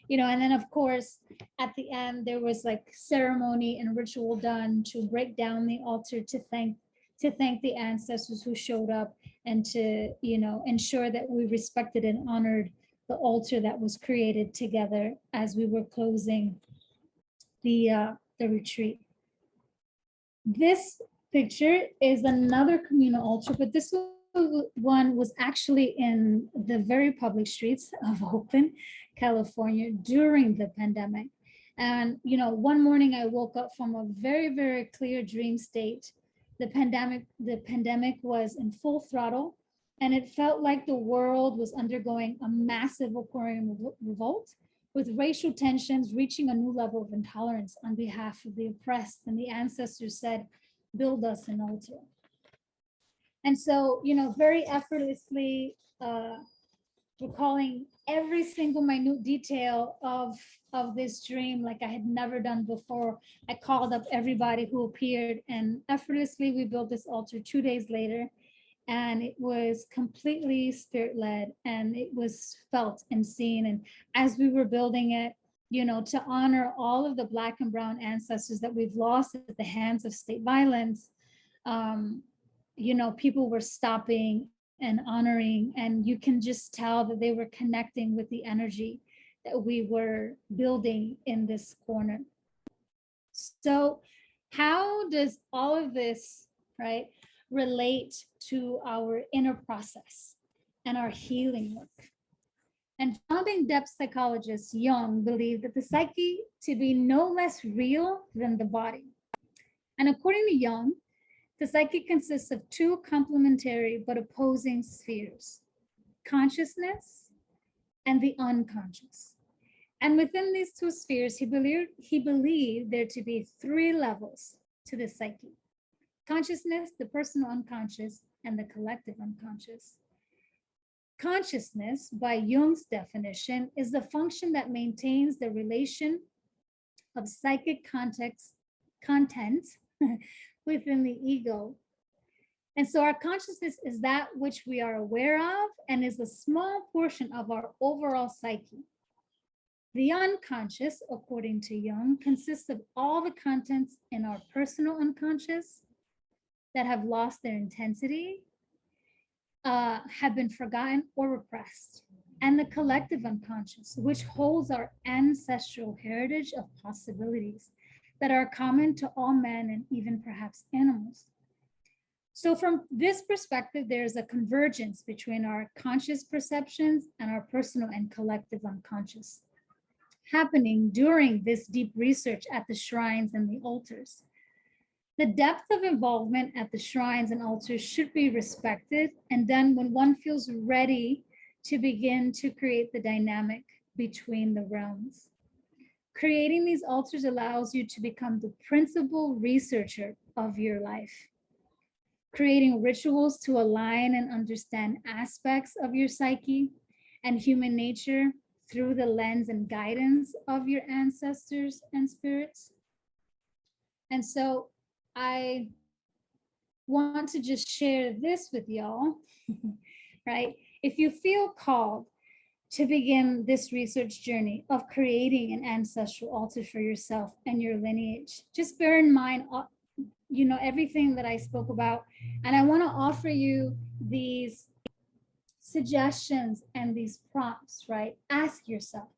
You know, and then of course, at the end, there was like ceremony and ritual done to break down the altar to thank the ancestors who showed up, and to, you know, ensure that we respected and honored the altar that was created together as we were closing the retreat. This picture is another communal altar, but this one was actually in the very public streets of Oakland, California during the pandemic. And, you know, one morning I woke up from a very, very clear dream state. The pandemic was in full throttle, and it felt like the world was undergoing a massive Aquarian revolt, with racial tensions reaching a new level of intolerance on behalf of the oppressed. And the ancestors said, build us an altar. And so, you know, very effortlessly recalling every single minute detail of this dream, like I had never done before. I called up everybody who appeared, and effortlessly we built this altar 2 days later. And it was completely spirit-led, and it was felt and seen. And as we were building it, you know, to honor all of the Black and Brown ancestors that we've lost at the hands of state violence, you know, people were stopping and honoring, and you can just tell that they were connecting with the energy that we were building in this corner. So how does all of this, right, relate to our inner process and our healing work? And founding depth psychologist Jung believed that the psyche to be no less real than the body. And according to Jung, the psyche consists of two complementary but opposing spheres: consciousness and the unconscious. And within these two spheres, he believed there to be three levels to the psyche: consciousness, the personal unconscious, and the collective unconscious. Consciousness, by Jung's definition, is the function that maintains the relation of psychic content within the ego. And so our consciousness is that which we are aware of and is a small portion of our overall psyche. The unconscious, according to Jung, consists of all the contents in our personal unconscious that have lost their intensity, have been forgotten or repressed, and the collective unconscious, which holds our ancestral heritage of possibilities that are common to all men and even perhaps animals. So from this perspective, there's a convergence between our conscious perceptions and our personal and collective unconscious happening during this deep research at the shrines and the altars. The depth of involvement at the shrines and altars should be respected, and then when one feels ready to begin to create the dynamic between the realms. Creating these altars allows you to become the principal researcher of your life. Creating rituals to align and understand aspects of your psyche and human nature through the lens and guidance of your ancestors and spirits. And so I want to just share this with y'all, right? If you feel called to begin this research journey of creating an ancestral altar for yourself and your lineage, just bear in mind, you know, everything that I spoke about. And I want to offer you these suggestions and these prompts, right? Ask yourself,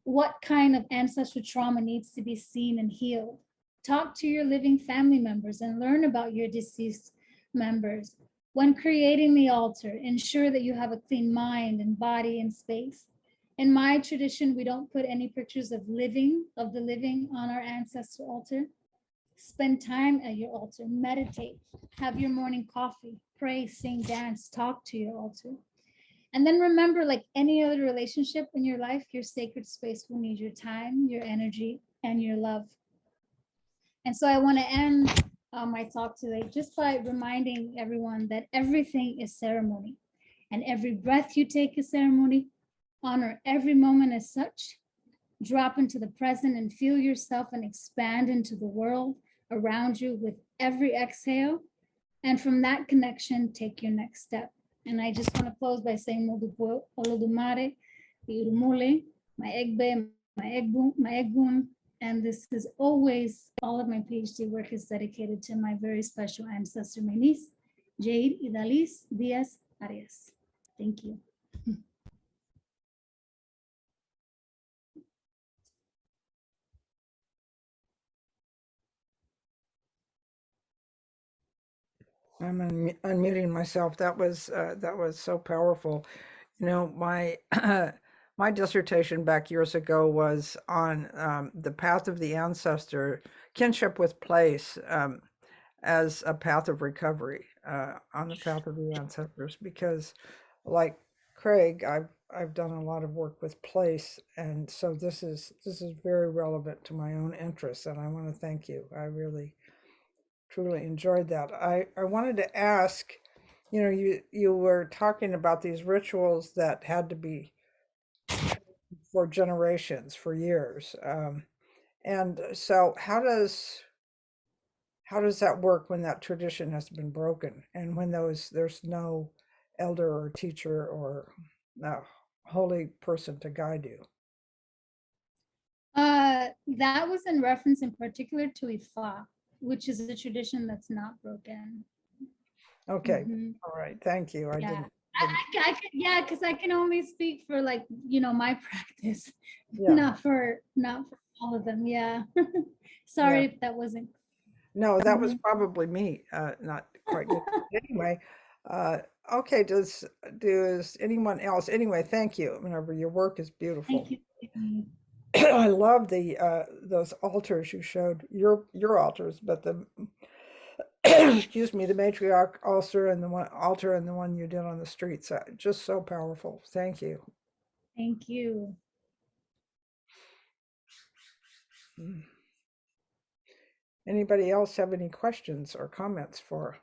what kind of ancestral trauma needs to be seen and healed? Talk to your living family members and learn about your deceased members. When creating the altar, ensure that you have a clean mind and body and space. In my tradition, we don't put any pictures of the living on our ancestral altar. Spend time at your altar, meditate, have your morning coffee, pray, sing, dance, talk to your altar. And then remember, like any other relationship in your life, your sacred space will need your time, your energy, and your love. And so I want to end my talk today just by reminding everyone that everything is ceremony, and every breath you take is ceremony, Honor every moment as such. Drop into the present and feel yourself and expand into the world around you with every exhale. And from that connection, take your next step. And I just want to close by saying, Olodumare, Urumule, my Egbe, my Egbu, my Egun. And this is always, all of my PhD work is dedicated to my very special ancestor, my niece, Jade Idalis Diaz Arias. Thank you. I'm unmuting myself. That was so powerful. You know, my my dissertation back years ago was on the path of the ancestor, kinship with place, as a path of recovery, on the path of the ancestors. Because, like Craig, I've done a lot of work with place, and so this is very relevant to my own interests. And I want to thank you. I really truly enjoyed that. I wanted to ask, you know, you were talking about these rituals that had to be for generations, for years. And so how does that work when that tradition has been broken and when there's no elder or teacher or no holy person to guide you? That was in reference in particular to Ifa, which is a tradition that's not broken. Okay. Mhm. All right. Thank you. I Yeah. didn't. Yeah, because I can only speak for, like, you know, my practice, Yeah. not for all of them. Yeah. Sorry if that wasn't. No, that was probably me, not quite good. Anyway, okay, does anyone else? Anyway, thank you, Minerva. Your work is beautiful. Thank you. I love the those altars you showed, your altars, but the excuse me, the matriarch altar and the one you did on the streets, just so powerful. Thank you. Thank you. Anybody else have any questions or comments for?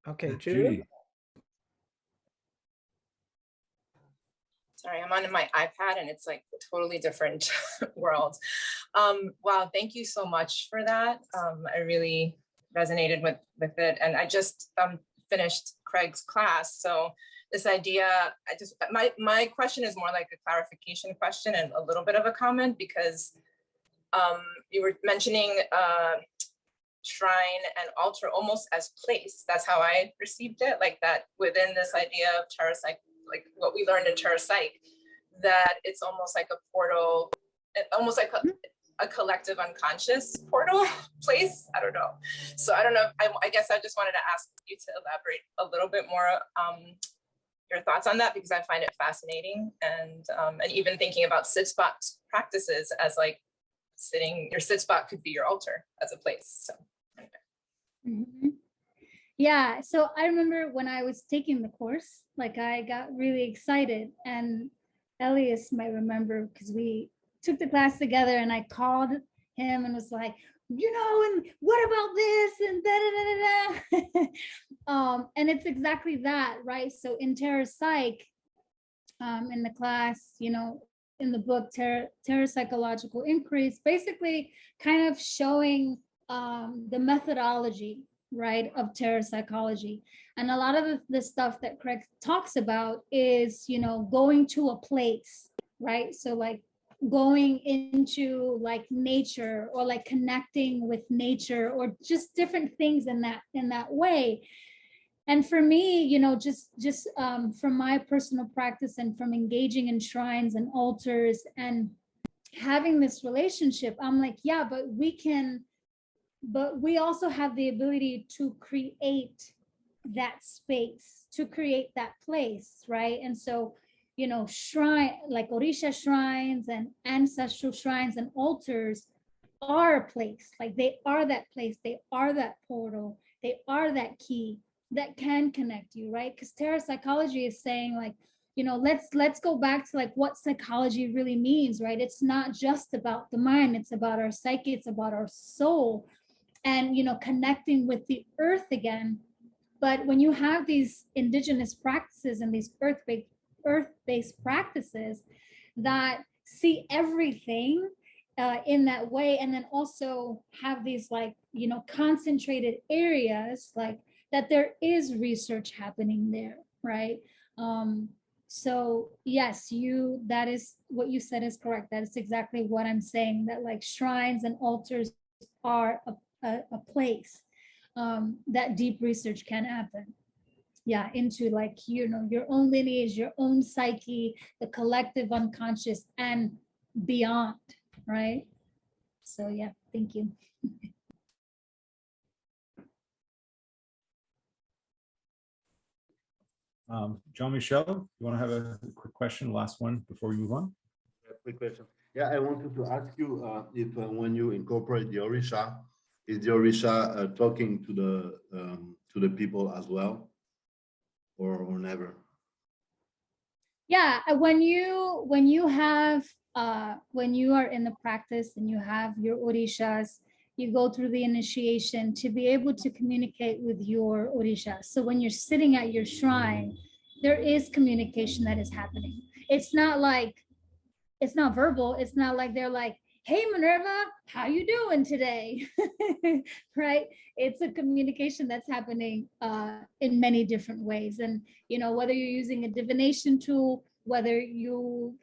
Okay, Judy. Sorry, I'm on my iPad and it's like a totally different world. Wow, thank you so much for that. I really resonated with it. And I just finished Craig's class. So this idea, my question is more like a clarification question and a little bit of a comment, because you were mentioning shrine and altar almost as place. That's how I perceived it, like that within this idea of Terrapsychology, like what we learned in Terrapsychology, that it's almost like a portal, almost like a collective unconscious portal place. I don't know. So I don't know. I guess I just wanted to ask you to elaborate a little bit more your thoughts on that, because I find it fascinating. And even thinking about sit spot practices as like your sit spot could be your altar as a place. So anyway. Yeah, so I remember when I was taking the course, like I got really excited, and Elias might remember because we took the class together, and I called him and was like, you know, and what about this and da da da da da. And it's exactly that, right? So in Terrapsych, in the class, you know, in the book Terrapsychological Inquiries, basically kind of showing the methodology, right, of terrapsychology. And a lot of the stuff that Craig talks about is, you know, going to a place, right? So like going into like nature, or like connecting with nature, or just different things in that way. And for me, you know, just from my personal practice and from engaging in shrines and altars and having this relationship, I'm like, yeah, but we also have the ability to create that space, to create that place, right? And so, you know, shrine, like Orisha shrines and ancestral shrines and altars are a place. Like they are that place, they are that portal, they are that key that can connect you, right? Because terrapsychology is saying like, let's go back to like what psychology really means, right? It's not just about the mind, it's about our psyche, it's about our soul, and connecting with the earth again. But when you have these indigenous practices and these earth-based practices that see everything in that way, and then also have these like concentrated areas like that, there is research happening there, right? So yes, that is what you said is correct. That is exactly what I'm saying, that like shrines and altars are a place that deep research can happen. Yeah, into like, your own lineage, your own psyche, the collective unconscious, and beyond, right? So yeah, thank you. Jean-Michel, you want to have a quick question, last one before we move on? Yeah, quick question. Yeah, I wanted to ask you if when you incorporate the Orisha, is the Orisha talking to the people as well, or never? Yeah, when you are in the practice and you have your orishas, you go through the initiation to be able to communicate with your orisha. So when you're sitting at your shrine, there is communication that is happening. It's not verbal. It's not like they're like, hey Minerva, how you doing today? Right? It's a communication that's happening in many different ways. And whether you're using a divination tool, whether you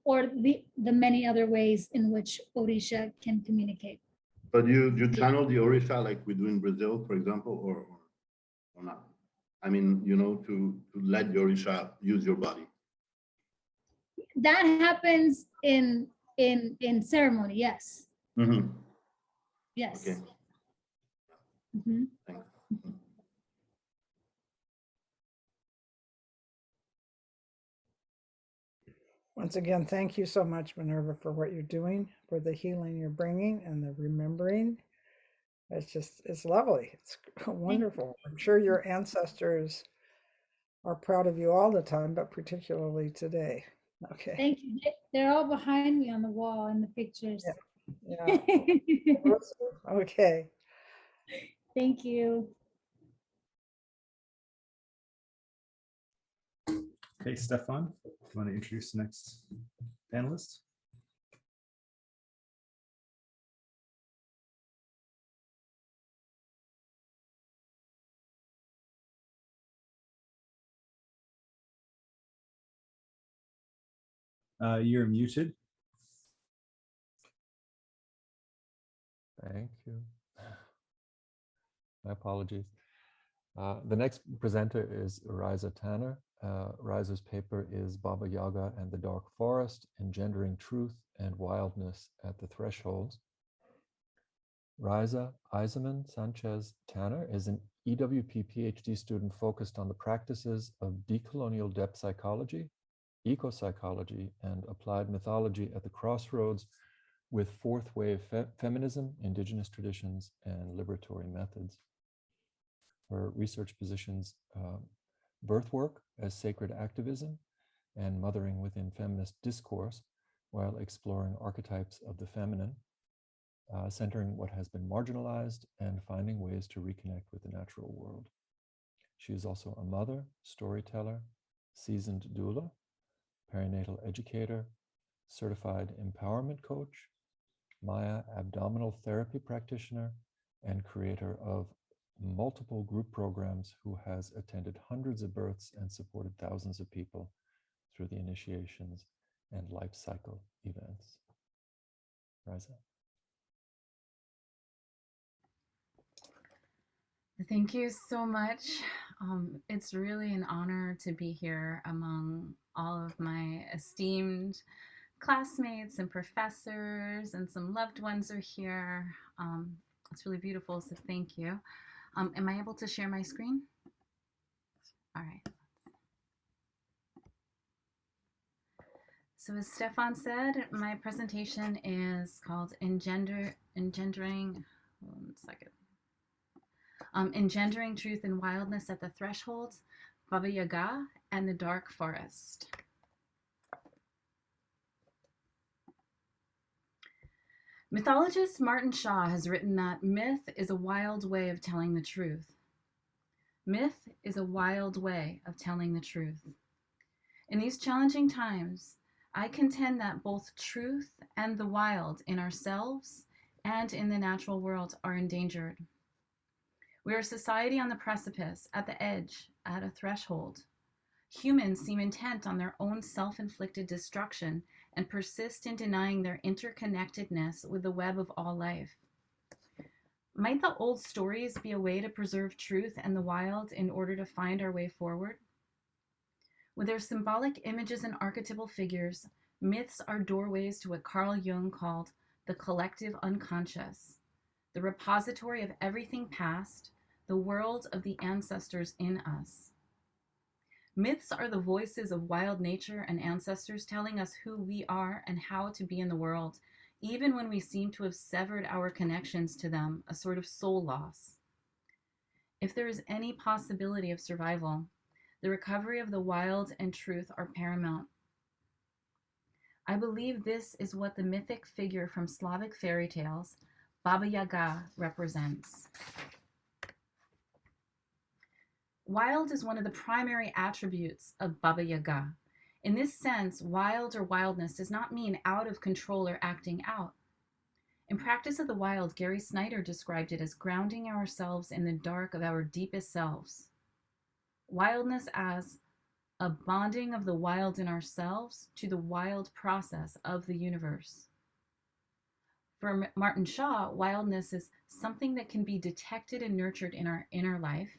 or the many other ways in which Orisha can communicate. But you channel the Orisha like we do in Brazil, for example, or not? I mean, to let the Orisha use your body. That happens in ceremony, yes. Mm-hmm. Yes. Okay. Mm-hmm. Thanks. Once again, thank you so much, Minerva, for what you're doing, for the healing you're bringing and the remembering. It's lovely. It's wonderful. I'm sure your ancestors are proud of you all the time, but particularly today. Okay. Thank you. They're all behind me on the wall in the pictures. Yeah. Okay. Thank you. Okay, Stefan, do you want to introduce the next panelist? You're muted. Thank you. My apologies. The next presenter is Reise Tanner. Reise's paper is Baba Yaga and the Dark Forest, Engendering Truth and Wildness at the Thresholds. Reise Sanchez Tanner is an EWP PhD student focused on the practices of decolonial depth psychology, eco-psychology, and applied mythology at the crossroads with fourth wave feminism, indigenous traditions, and liberatory methods. Her research positions birth work as sacred activism and mothering within feminist discourse, while exploring archetypes of the feminine, centering what has been marginalized and finding ways to reconnect with the natural world. She is also a mother, storyteller, seasoned doula, perinatal educator, certified empowerment coach, Maya abdominal therapy practitioner, and creator of multiple group programs, who has attended hundreds of births and supported thousands of people through the initiations and life cycle events. Reise. Thank you so much. It's really an honor to be here among all of my esteemed classmates and professors, and some loved ones are here. It's really beautiful, so thank you. Am I able to share my screen? All right. So as Stefan said, my presentation is called Engendering, hold on a second. Engendering Truth and Wildness at the Thresholds, Baba Yaga and the Dark Forest. Mythologist Martin Shaw has written that myth is a wild way of telling the truth. Myth is a wild way of telling the truth. In these challenging times, I contend that both truth and the wild in ourselves and in the natural world are endangered. We are a society on the precipice, at the edge, at a threshold. Humans seem intent on their own self-inflicted destruction and persist in denying their interconnectedness with the web of all life. Might the old stories be a way to preserve truth and the wild in order to find our way forward? With their symbolic images and archetypal figures, myths are doorways to what Carl Jung called the collective unconscious, the repository of everything past, the world of the ancestors in us. Myths are the voices of wild nature and ancestors telling us who we are and how to be in the world, even when we seem to have severed our connections to them, a sort of soul loss. If there is any possibility of survival, the recovery of the wild and truth are paramount. I believe this is what the mythic figure from Slavic fairy tales, Baba Yaga, represents. Wild is one of the primary attributes of Baba Yaga. In this sense, wild or wildness does not mean out of control or acting out. In Practice of the Wild, Gary Snyder described it as grounding ourselves in the dark of our deepest selves. Wildness as a bonding of the wild in ourselves to the wild process of the universe. For Martin Shaw, wildness is something that can be detected and nurtured in our inner life,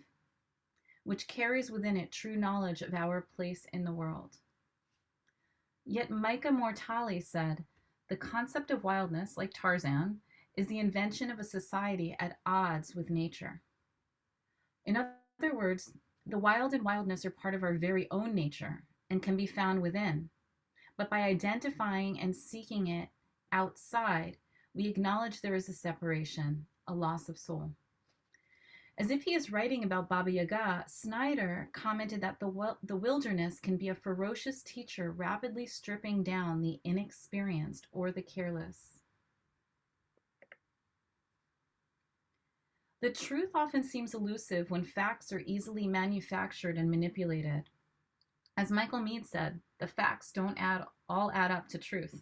which carries within it true knowledge of our place in the world. Yet Micah Mortali said, the concept of wildness, like Tarzan, is the invention of a society at odds with nature. In other words, the wild and wildness are part of our very own nature and can be found within. But by identifying and seeking it outside, we acknowledge there is a separation, a loss of soul. As if he is writing about Baba Yaga, Snyder commented that the wilderness can be a ferocious teacher rapidly stripping down the inexperienced or the careless. The truth often seems elusive when facts are easily manufactured and manipulated. As Michael Meade said, the facts don't all add up to truth.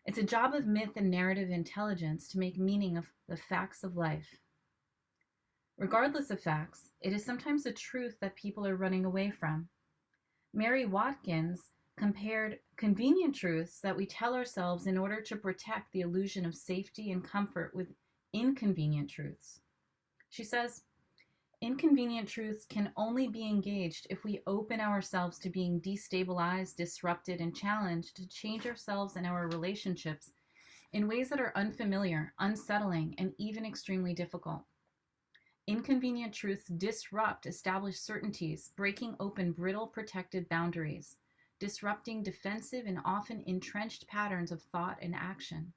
It's a job of myth and narrative intelligence to make meaning of the facts of life. Regardless of facts, it is sometimes the truth that people are running away from. Mary Watkins compared convenient truths that we tell ourselves in order to protect the illusion of safety and comfort with inconvenient truths. She says, inconvenient truths can only be engaged if we open ourselves to being destabilized, disrupted, and challenged to change ourselves and our relationships in ways that are unfamiliar, unsettling, and even extremely difficult. Inconvenient truths disrupt established certainties, breaking open brittle protected boundaries, disrupting defensive and often entrenched patterns of thought and action.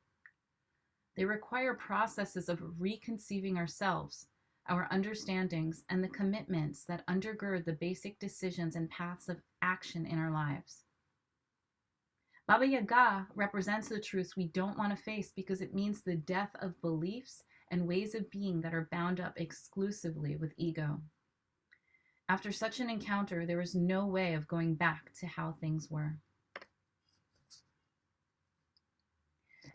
They require processes of reconceiving ourselves, our understandings, and the commitments that undergird the basic decisions and paths of action in our lives. Baba Yaga represents the truths we don't want to face because it means the death of beliefs and ways of being that are bound up exclusively with ego. After such an encounter, there is no way of going back to how things were.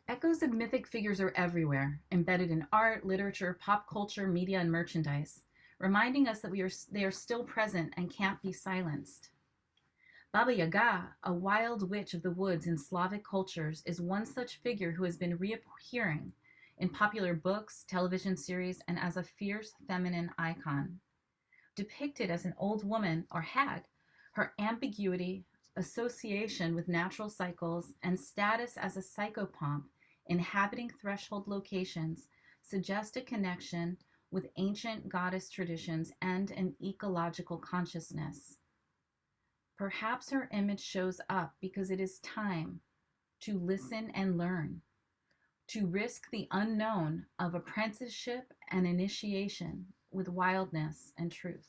Echoes of mythic figures are everywhere, embedded in art, literature, pop culture, media, and merchandise, reminding us that they are still present and can't be silenced. Baba Yaga, a wild witch of the woods in Slavic cultures, is one such figure who has been reappearing in popular books, television series, and as a fierce feminine icon. Depicted as an old woman or hag, her ambiguity, association with natural cycles, and status as a psychopomp inhabiting threshold locations suggest a connection with ancient goddess traditions and an ecological consciousness. Perhaps her image shows up because it is time to listen and learn, to risk the unknown of apprenticeship and initiation with wildness and truth.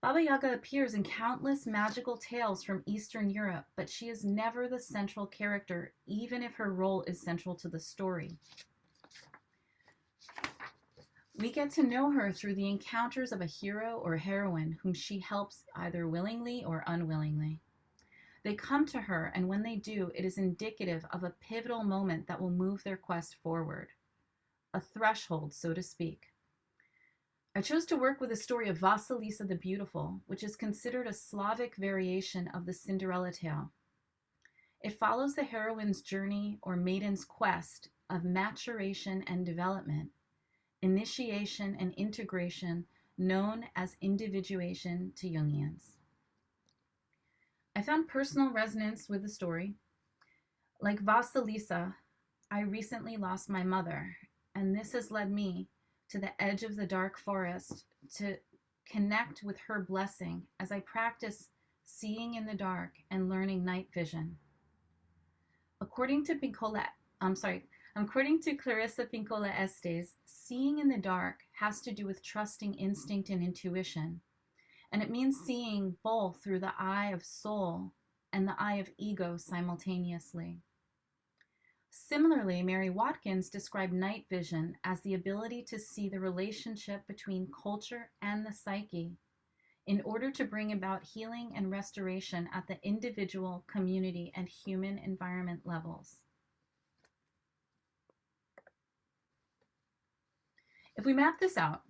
Baba Yaga appears in countless magical tales from Eastern Europe, but she is never the central character, even if her role is central to the story. We get to know her through the encounters of a hero or heroine whom she helps either willingly or unwillingly. They come to her, and when they do, it is indicative of a pivotal moment that will move their quest forward. A threshold, so to speak. I chose to work with the story of Vasilisa the Beautiful, which is considered a Slavic variation of the Cinderella tale. It follows the heroine's journey or maiden's quest of maturation and development, initiation and integration, known as individuation to Jungians. I found personal resonance with the story. Like Vasilisa, I recently lost my mother, and this has led me to the edge of the dark forest to connect with her blessing as I practice seeing in the dark and learning night vision. According to Clarissa Pinkola Estes, seeing in the dark has to do with trusting instinct and intuition, and it means seeing both through the eye of soul and the eye of ego simultaneously. Similarly, Mary Watkins described night vision as the ability to see the relationship between culture and the psyche in order to bring about healing and restoration at the individual, community, and human environment levels. If we map this out,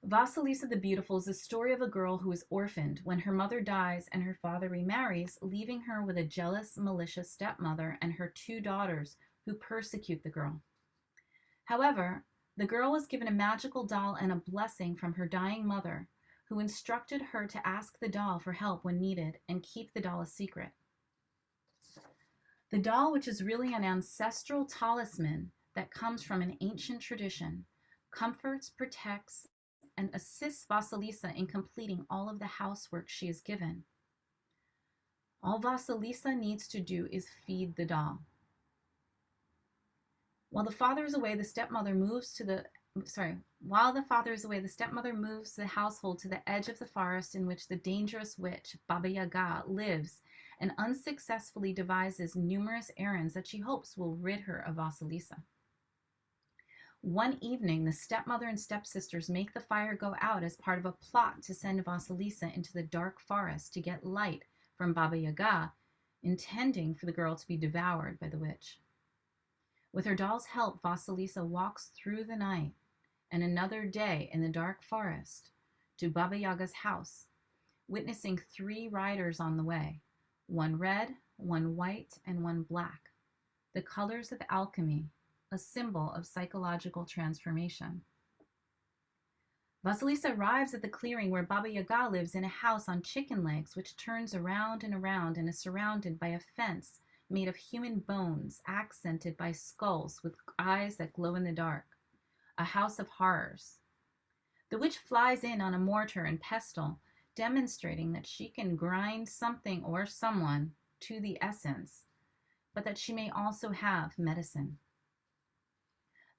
Vasilisa the Beautiful is the story of a girl who is orphaned when her mother dies and her father remarries, leaving her with a jealous, malicious stepmother and her 2 daughters who persecute the girl. However, the girl was given a magical doll and a blessing from her dying mother, who instructed her to ask the doll for help when needed and keep the doll a secret. The doll, which is really an ancestral talisman that comes from an ancient tradition, comforts, protects, and assists Vasilisa in completing all of the housework she is given. All Vasilisa needs to do is feed the doll. While the father is away, the stepmother moves the household to the edge of the forest in which the dangerous witch, Baba Yaga, lives and unsuccessfully devises numerous errands that she hopes will rid her of Vasilisa. One evening, the stepmother and stepsisters make the fire go out as part of a plot to send Vasilisa into the dark forest to get light from Baba Yaga, intending for the girl to be devoured by the witch. With her doll's help, Vasilisa walks through the night and another day in the dark forest to Baba Yaga's house, witnessing 3 riders on the way, 1 red, 1 white, and 1 black, the colors of alchemy, a symbol of psychological transformation. Vasilisa arrives at the clearing where Baba Yaga lives in a house on chicken legs, which turns around and is surrounded by a fence made of human bones, accented by skulls with eyes that glow in the dark. A house of horrors. The witch flies in on a mortar and pestle, demonstrating that she can grind something or someone to the essence, but that she may also have medicine.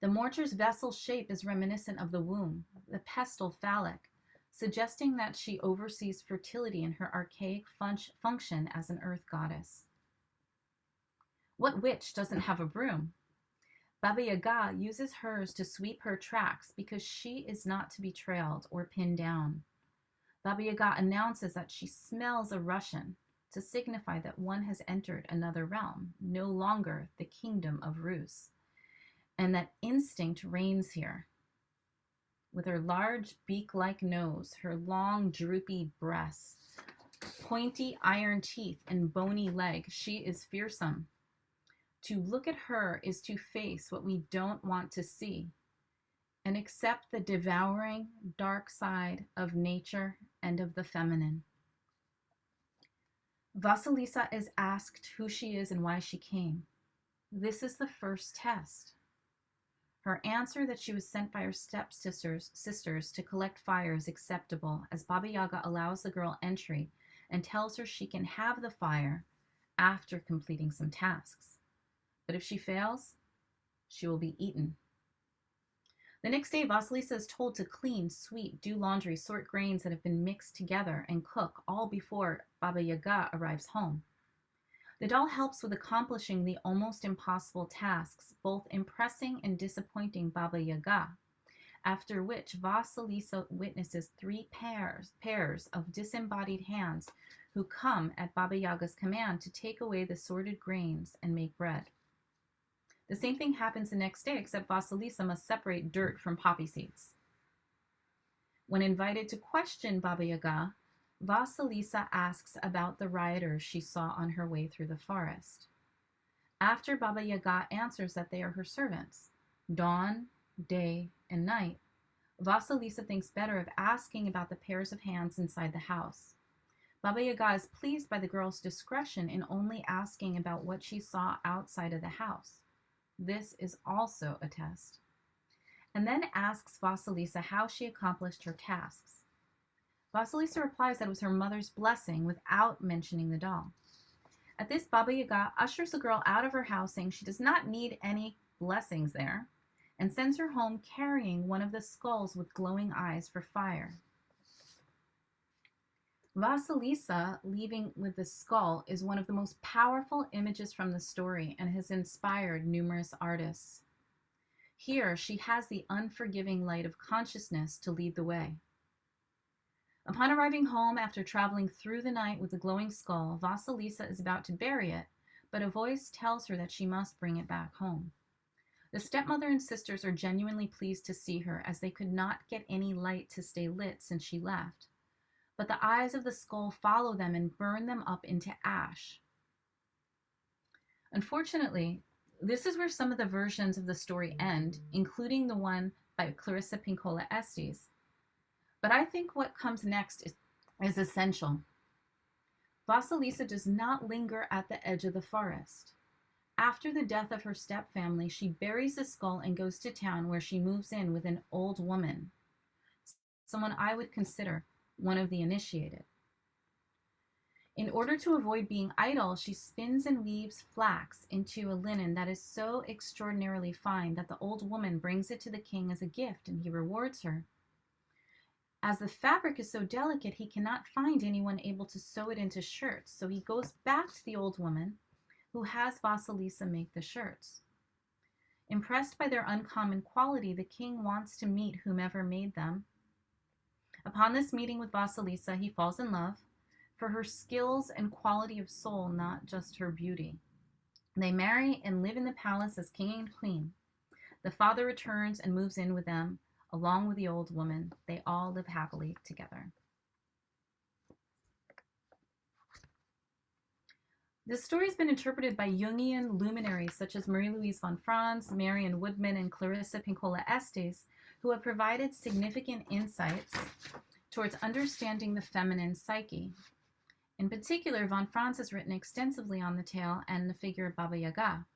The mortar's vessel shape is reminiscent of the womb, the pestle phallic, suggesting that she oversees fertility in her archaic function as an earth goddess. What witch doesn't have a broom? Baba Yaga uses hers to sweep her tracks because she is not to be trailed or pinned down. Baba Yaga announces that she smells a Russian to signify that one has entered another realm, no longer the kingdom of Rus, and that instinct reigns here. With her large beak-like nose, her long droopy breasts, pointy iron teeth, and bony leg, she is fearsome. To look at her is to face what we don't want to see and accept the devouring dark side of nature and of the feminine. Vasilisa is asked who she is and why she came. This is the first test. Her answer that she was sent by her stepsisters to collect fire is acceptable, as Baba Yaga allows the girl entry and tells her she can have the fire after completing some tasks. But if she fails, she will be eaten. The next day, Vasilisa is told to clean, sweep, do laundry, sort grains that have been mixed together, and cook, all before Baba Yaga arrives home. The doll helps with accomplishing the almost impossible tasks, both impressing and disappointing Baba Yaga, after which Vasilisa witnesses 3 pairs of disembodied hands who come at Baba Yaga's command to take away the sorted grains and make bread. The same thing happens the next day, except Vasilisa must separate dirt from poppy seeds. When invited to question Baba Yaga, Vasilisa asks about the riders she saw on her way through the forest. After Baba Yaga answers that they are her servants, dawn, day, and night, Vasilisa thinks better of asking about the pairs of hands inside the house. Baba Yaga is pleased by the girl's discretion in only asking about what she saw outside of the house. This is also a test. And then asks Vasilisa how she accomplished her tasks. Vasilisa replies that it was her mother's blessing without mentioning the doll. At this, Baba Yaga ushers the girl out of her house, saying she does not need any blessings there, and sends her home carrying one of the skulls with glowing eyes for fire. Vasilisa leaving with the skull is one of the most powerful images from the story and has inspired numerous artists. Here, she has the unforgiving light of consciousness to lead the way. Upon arriving home after traveling through the night with the glowing skull, Vasilisa is about to bury it, but a voice tells her that she must bring it back home. The stepmother and sisters are genuinely pleased to see her, as they could not get any light to stay lit since she left. But the eyes of the skull follow them and burn them up into ash. Unfortunately, this is where some of the versions of the story end, including the one by Clarissa Pinkola Estes. But I think what comes next is essential. Vasilisa does not linger at the edge of the forest. After the death of her stepfamily, she buries the skull and goes to town, where she moves in with an old woman, someone I would consider one of the initiated. In order to avoid being idle, she spins and weaves flax into a linen that is so extraordinarily fine that the old woman brings it to the king as a gift, and he rewards her. As the fabric is so delicate, he cannot find anyone able to sew it into shirts, so he goes back to the old woman, who has Vasilisa make the shirts. Impressed by their uncommon quality, the king wants to meet whomever made them. Upon this meeting with Vasilisa, he falls in love for her skills and quality of soul, not just her beauty. They marry and live in the palace as king and queen. The father returns and moves in with them, along with the old woman. They all live happily together. This story has been interpreted by Jungian luminaries such as Marie-Louise von Franz, Marion Woodman, and Clarissa Pinkola Estes, who have provided significant insights towards understanding the feminine psyche. In particular, von Franz has written extensively on the tale and the figure of Baba Yaga.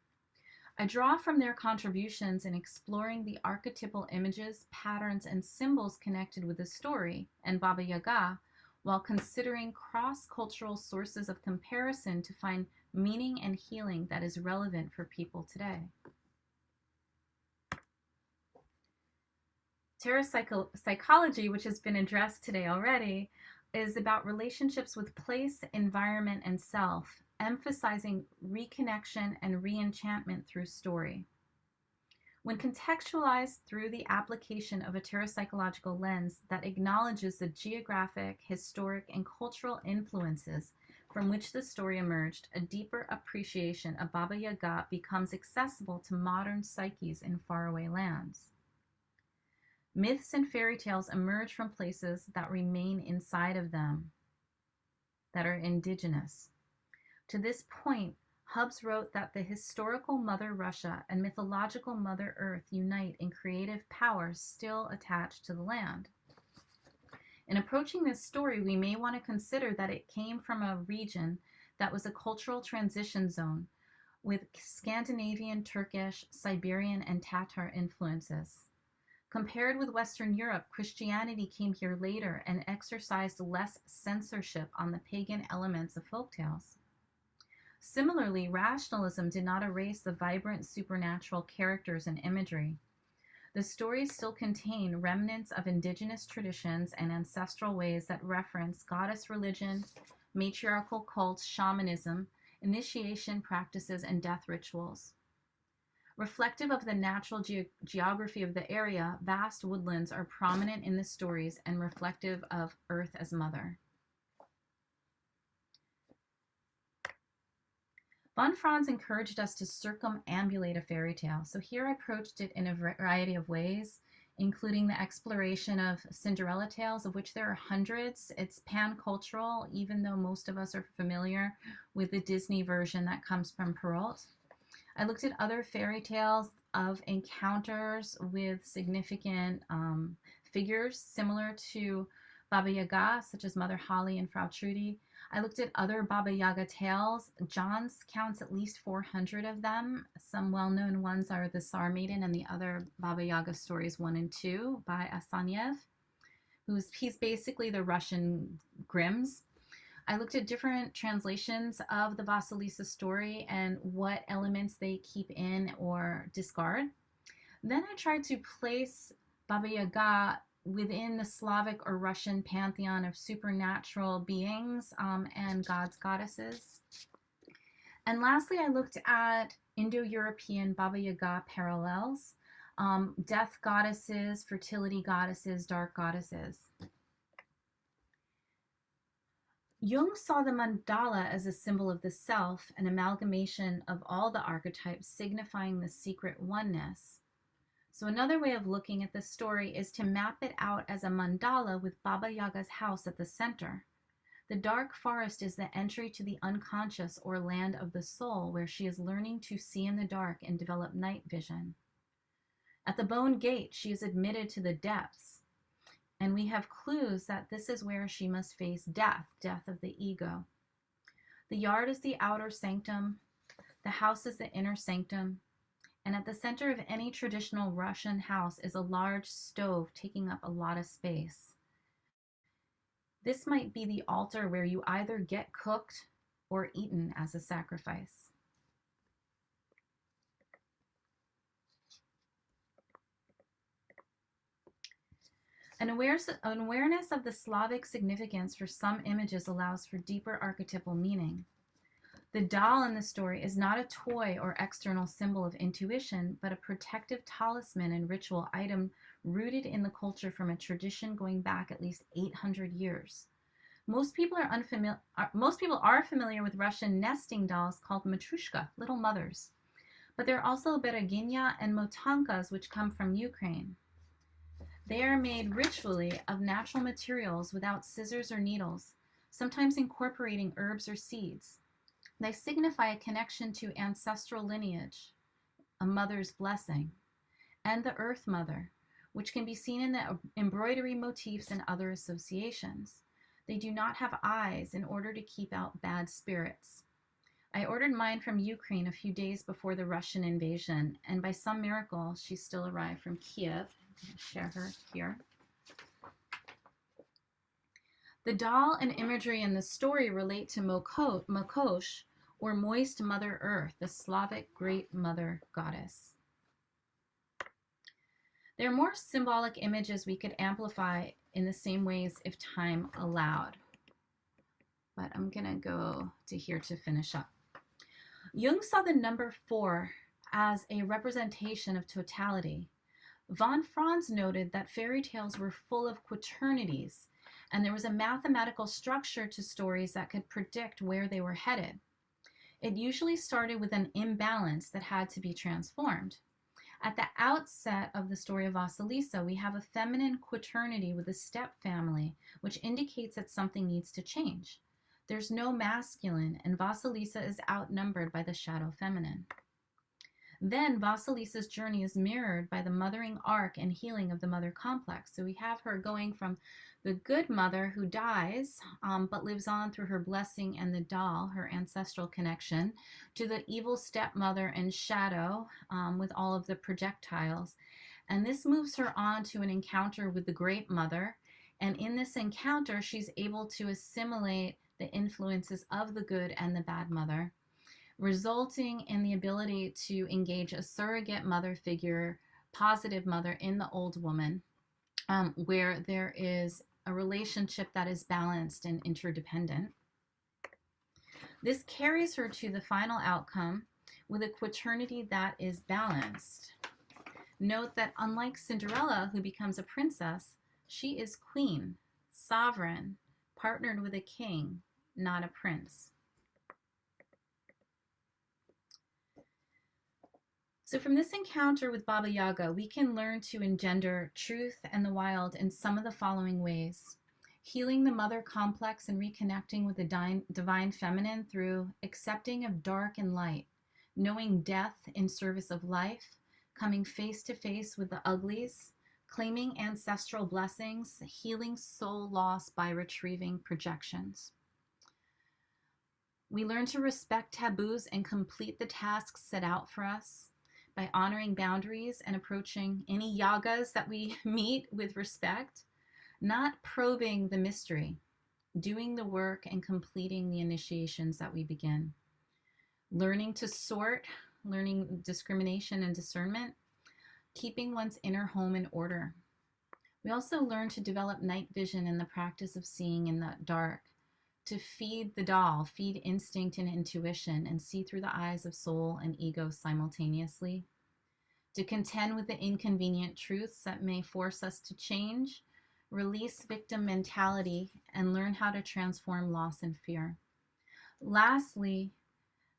I draw from their contributions in exploring the archetypal images, patterns, and symbols connected with the story and Baba Yaga, while considering cross-cultural sources of comparison to find meaning and healing that is relevant for people today. Terrapsychology, which has been addressed today already, is about relationships with place, environment, and self, emphasizing reconnection and reenchantment through story. When contextualized through the application of a terrapsychological lens that acknowledges the geographic, historic, and cultural influences from which the story emerged, a deeper appreciation of Baba Yaga becomes accessible to modern psyches in faraway lands. Myths and fairy tales emerge from places that remain inside of them, that are indigenous. To this point, Hubbs wrote that the historical Mother Russia and mythological Mother Earth unite in creative powers still attached to the land. In approaching this story, we may want to consider that it came from a region that was a cultural transition zone with Scandinavian, Turkish, Siberian, and Tatar influences. Compared with Western Europe, Christianity came here later and exercised less censorship on the pagan elements of folktales. Similarly, rationalism did not erase the vibrant supernatural characters and imagery. The stories still contain remnants of indigenous traditions and ancestral ways that reference goddess religion, matriarchal cults, shamanism, initiation practices, and death rituals. Reflective of the natural geography of the area, vast woodlands are prominent in the stories and reflective of Earth as Mother. Von Franz encouraged us to circumambulate a fairy tale, so here I approached it in a variety of ways, including the exploration of Cinderella tales, of which there are hundreds. It's pan-cultural, even though most of us are familiar with the Disney version that comes from Perrault. I looked at other fairy tales of encounters with significant figures similar to Baba Yaga, such as Mother Holly and Frau Trudy. I looked at other Baba Yaga tales. John's counts at least 400 of them. Some well-known ones are the Tsar Maiden and the other Baba Yaga stories 1 and 2 by Asaniev, he's basically the Russian Grimms. I looked at different translations of the Vasilisa story and what elements they keep in or discard. Then I tried to place Baba Yaga within the Slavic or Russian pantheon of supernatural beings and gods, goddesses. And lastly, I looked at Indo-European Baba Yaga parallels, death goddesses, fertility goddesses, dark goddesses. Jung saw the mandala as a symbol of the self, an amalgamation of all the archetypes signifying the secret oneness. So another way of looking at the story is to map it out as a mandala with Baba Yaga's house at the center. The dark forest is the entry to the unconscious or land of the soul, where she is learning to see in the dark and develop night vision. At the bone gate, she is admitted to the depths. And we have clues that this is where she must face death, death of the ego. The yard is the outer sanctum, the house is the inner sanctum, and at the center of any traditional Russian house is a large stove taking up a lot of space. This might be the altar where you either get cooked or eaten as a sacrifice. An awareness of the Slavic significance for some images allows for deeper archetypal meaning. The doll in the story is not a toy or external symbol of intuition, but a protective talisman and ritual item rooted in the culture from a tradition going back at least 800 years. Most people are familiar with Russian nesting dolls called matrushka, little mothers, but there are also bereginya and motankas, which come from Ukraine. They are made ritually of natural materials without scissors or needles, sometimes incorporating herbs or seeds. They signify a connection to ancestral lineage, a mother's blessing, and the Earth Mother, which can be seen in the embroidery motifs and other associations. They do not have eyes in order to keep out bad spirits. I ordered mine from Ukraine a few days before the Russian invasion, and by some miracle, she still arrived from Kiev. I'll share her here. The doll and imagery in the story relate to Mokosh, or Moist Mother Earth, the Slavic Great Mother Goddess. There are more symbolic images we could amplify in the same ways if time allowed. But I'm gonna go to here to finish up. Jung saw the number 4 as a representation of totality. Von Franz noted that fairy tales were full of quaternities, and there was a mathematical structure to stories that could predict where they were headed. It usually started with an imbalance that had to be transformed. At the outset of the story of Vasilisa, we have a feminine quaternity with a step family, which indicates that something needs to change. There's no masculine, and Vasilisa is outnumbered by the shadow feminine. Then Vasilisa's journey is mirrored by the mothering arc and healing of the mother complex. So we have her going from the good mother who dies, but lives on through her blessing and the doll, her ancestral connection, to the evil stepmother and shadow with all of the projectiles. And this moves her on to an encounter with the great mother. And in this encounter, she's able to assimilate the influences of the good and the bad mother, resulting in the ability to engage a surrogate mother figure positive mother in the old woman, where there is a relationship that is balanced and interdependent. This carries her to the final outcome with a quaternity that is balanced. Note that unlike Cinderella, who becomes a princess, she is queen, sovereign, partnered with a king, not a prince. So from this encounter with Baba Yaga, we can learn to engender truth and the wild in some of the following ways. Healing the mother complex and reconnecting with the divine feminine through accepting of dark and light, knowing death in service of life, coming face to face with the uglies, claiming ancestral blessings, healing soul loss by retrieving projections. We learn to respect taboos and complete the tasks set out for us by honoring boundaries and approaching any yagas that we meet with respect, not probing the mystery, doing the work and completing the initiations that we begin. Learning to sort, learning discrimination and discernment, keeping one's inner home in order. We also learn to develop night vision and the practice of seeing in the dark, to feed the doll, feed instinct and intuition, and see through the eyes of soul and ego simultaneously, to contend with the inconvenient truths that may force us to change, release victim mentality, and learn how to transform loss and fear. Lastly,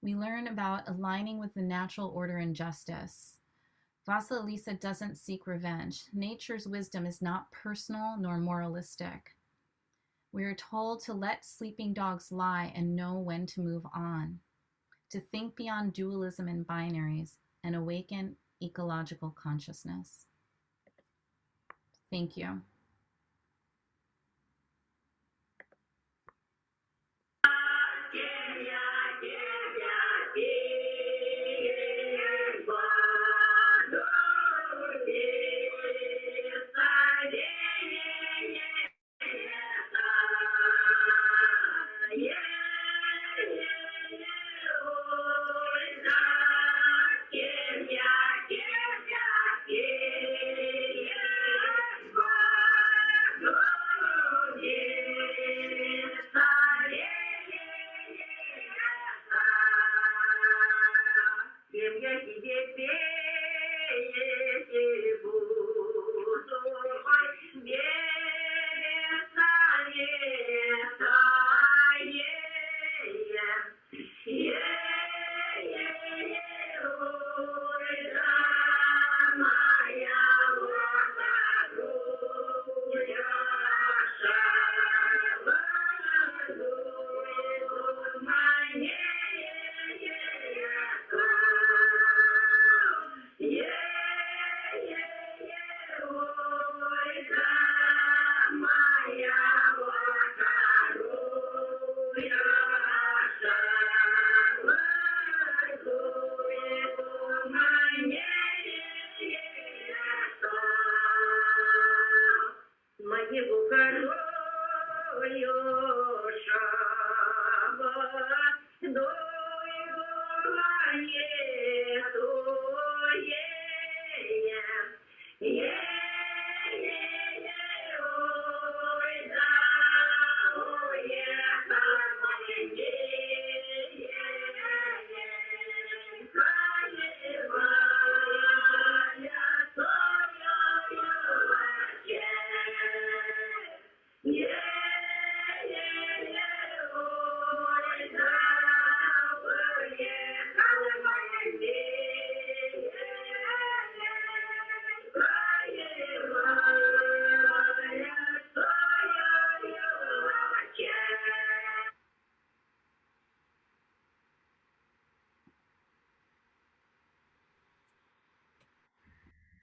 we learn about aligning with the natural order and justice. Vasilisa doesn't seek revenge. Nature's wisdom is not personal nor moralistic. We are told to let sleeping dogs lie and know when to move on, to think beyond dualism and binaries, and awaken ecological consciousness. Thank you.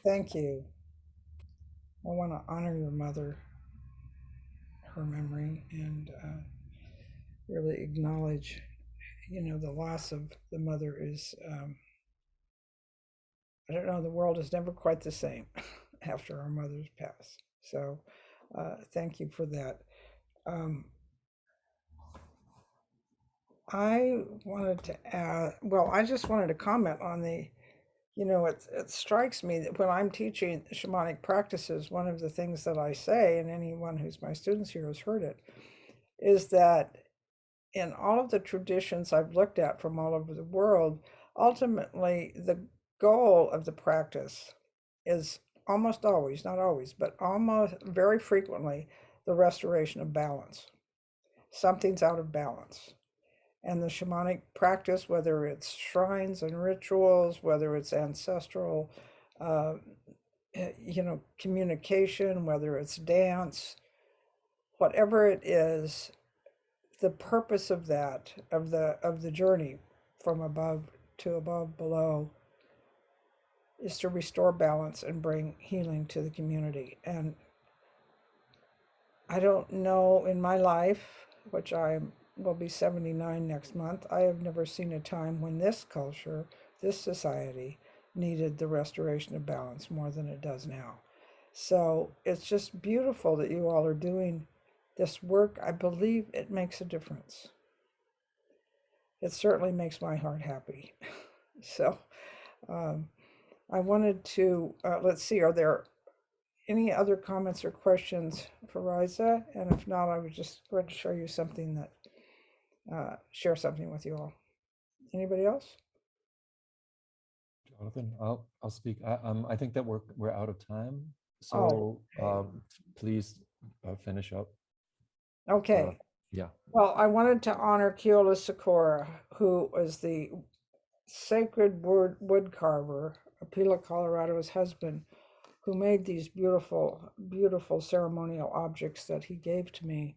Thank you. I want to honor your mother, her memory, and really acknowledge, the loss of the mother is, I don't know, the world is never quite the same after our mothers pass. So thank you for that. I wanted to add, well, I just wanted to comment on the You know, it strikes me that when I'm teaching shamanic practices, one of the things that I say, and anyone who's my students here has heard it, is that in all of the traditions I've looked at from all over the world, ultimately the goal of the practice is almost always, not always, but almost very frequently, the restoration of balance. Something's out of balance. And the shamanic practice, whether it's shrines and rituals, whether it's ancestral, you know, communication, whether it's dance, whatever it is, the purpose of that, of the journey from above to above below, is to restore balance and bring healing to the community. And I don't know, in my life, which I will be 79 next month, I have never seen a time when this culture, this society, needed the restoration of balance more than it does now. So it's just beautiful that you all are doing this work. I believe it makes a difference. It certainly makes my heart happy. So I wanted to, let's see, are there any other comments or questions for Reise? And if not, I was just going to show you something that, share something with you all. Anybody else? Jonathan, I'll speak. I think that we're out of time, Oh, so okay. please finish up. Okay. Yeah. Well, I wanted to honor Keola Sikora, who was the sacred wood carver, Apila, Colorado's husband, who made these beautiful, beautiful ceremonial objects that he gave to me.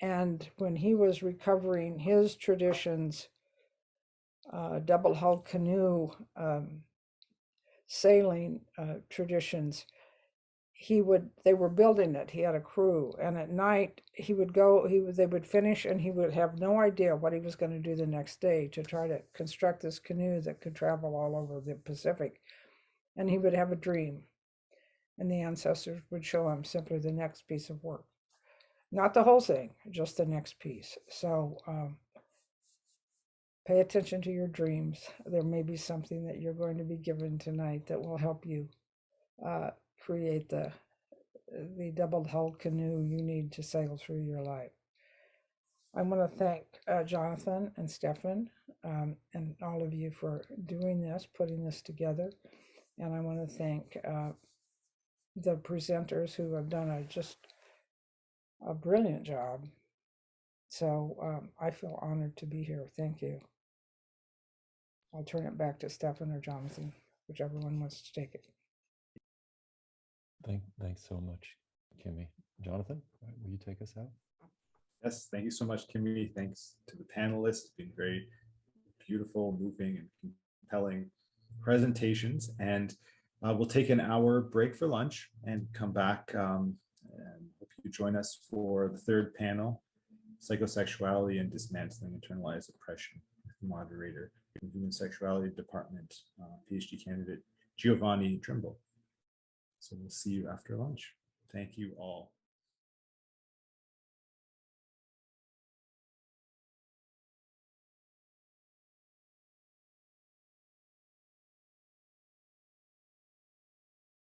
And when he was recovering his traditions, double-hulled canoe sailing traditions, they were building it. He had a crew, and at night they would finish, and he would have no idea what he was going to do the next day to try to construct this canoe that could travel all over the Pacific. And he would have a dream, and the ancestors would show him simply the next piece of work, not the whole thing, just the next piece. So pay attention to your dreams. There may be something that you're going to be given tonight that will help you create the double-hulled canoe you need to sail through your life. I want to thank Jonathan and Stefan and all of you for doing this, putting this together. And I want to thank the presenters who have done just a brilliant job. So I feel honored to be here. Thank you. I'll turn it back to Stefan or Jonathan, whichever one wants to take it. Thanks so much, Kimmy. Jonathan, will you take us out? Yes, thank you so much, Kimmy. Thanks to the panelists. It's been very beautiful, moving, and compelling presentations. And we'll take an hour break for lunch and come back. And hope you join us for the third panel, Psychosexuality and Dismantling Internalized Oppression, with the moderator in Human Sexuality Department, PhD candidate Giovanni Trimble. So we'll see you after lunch. Thank you all.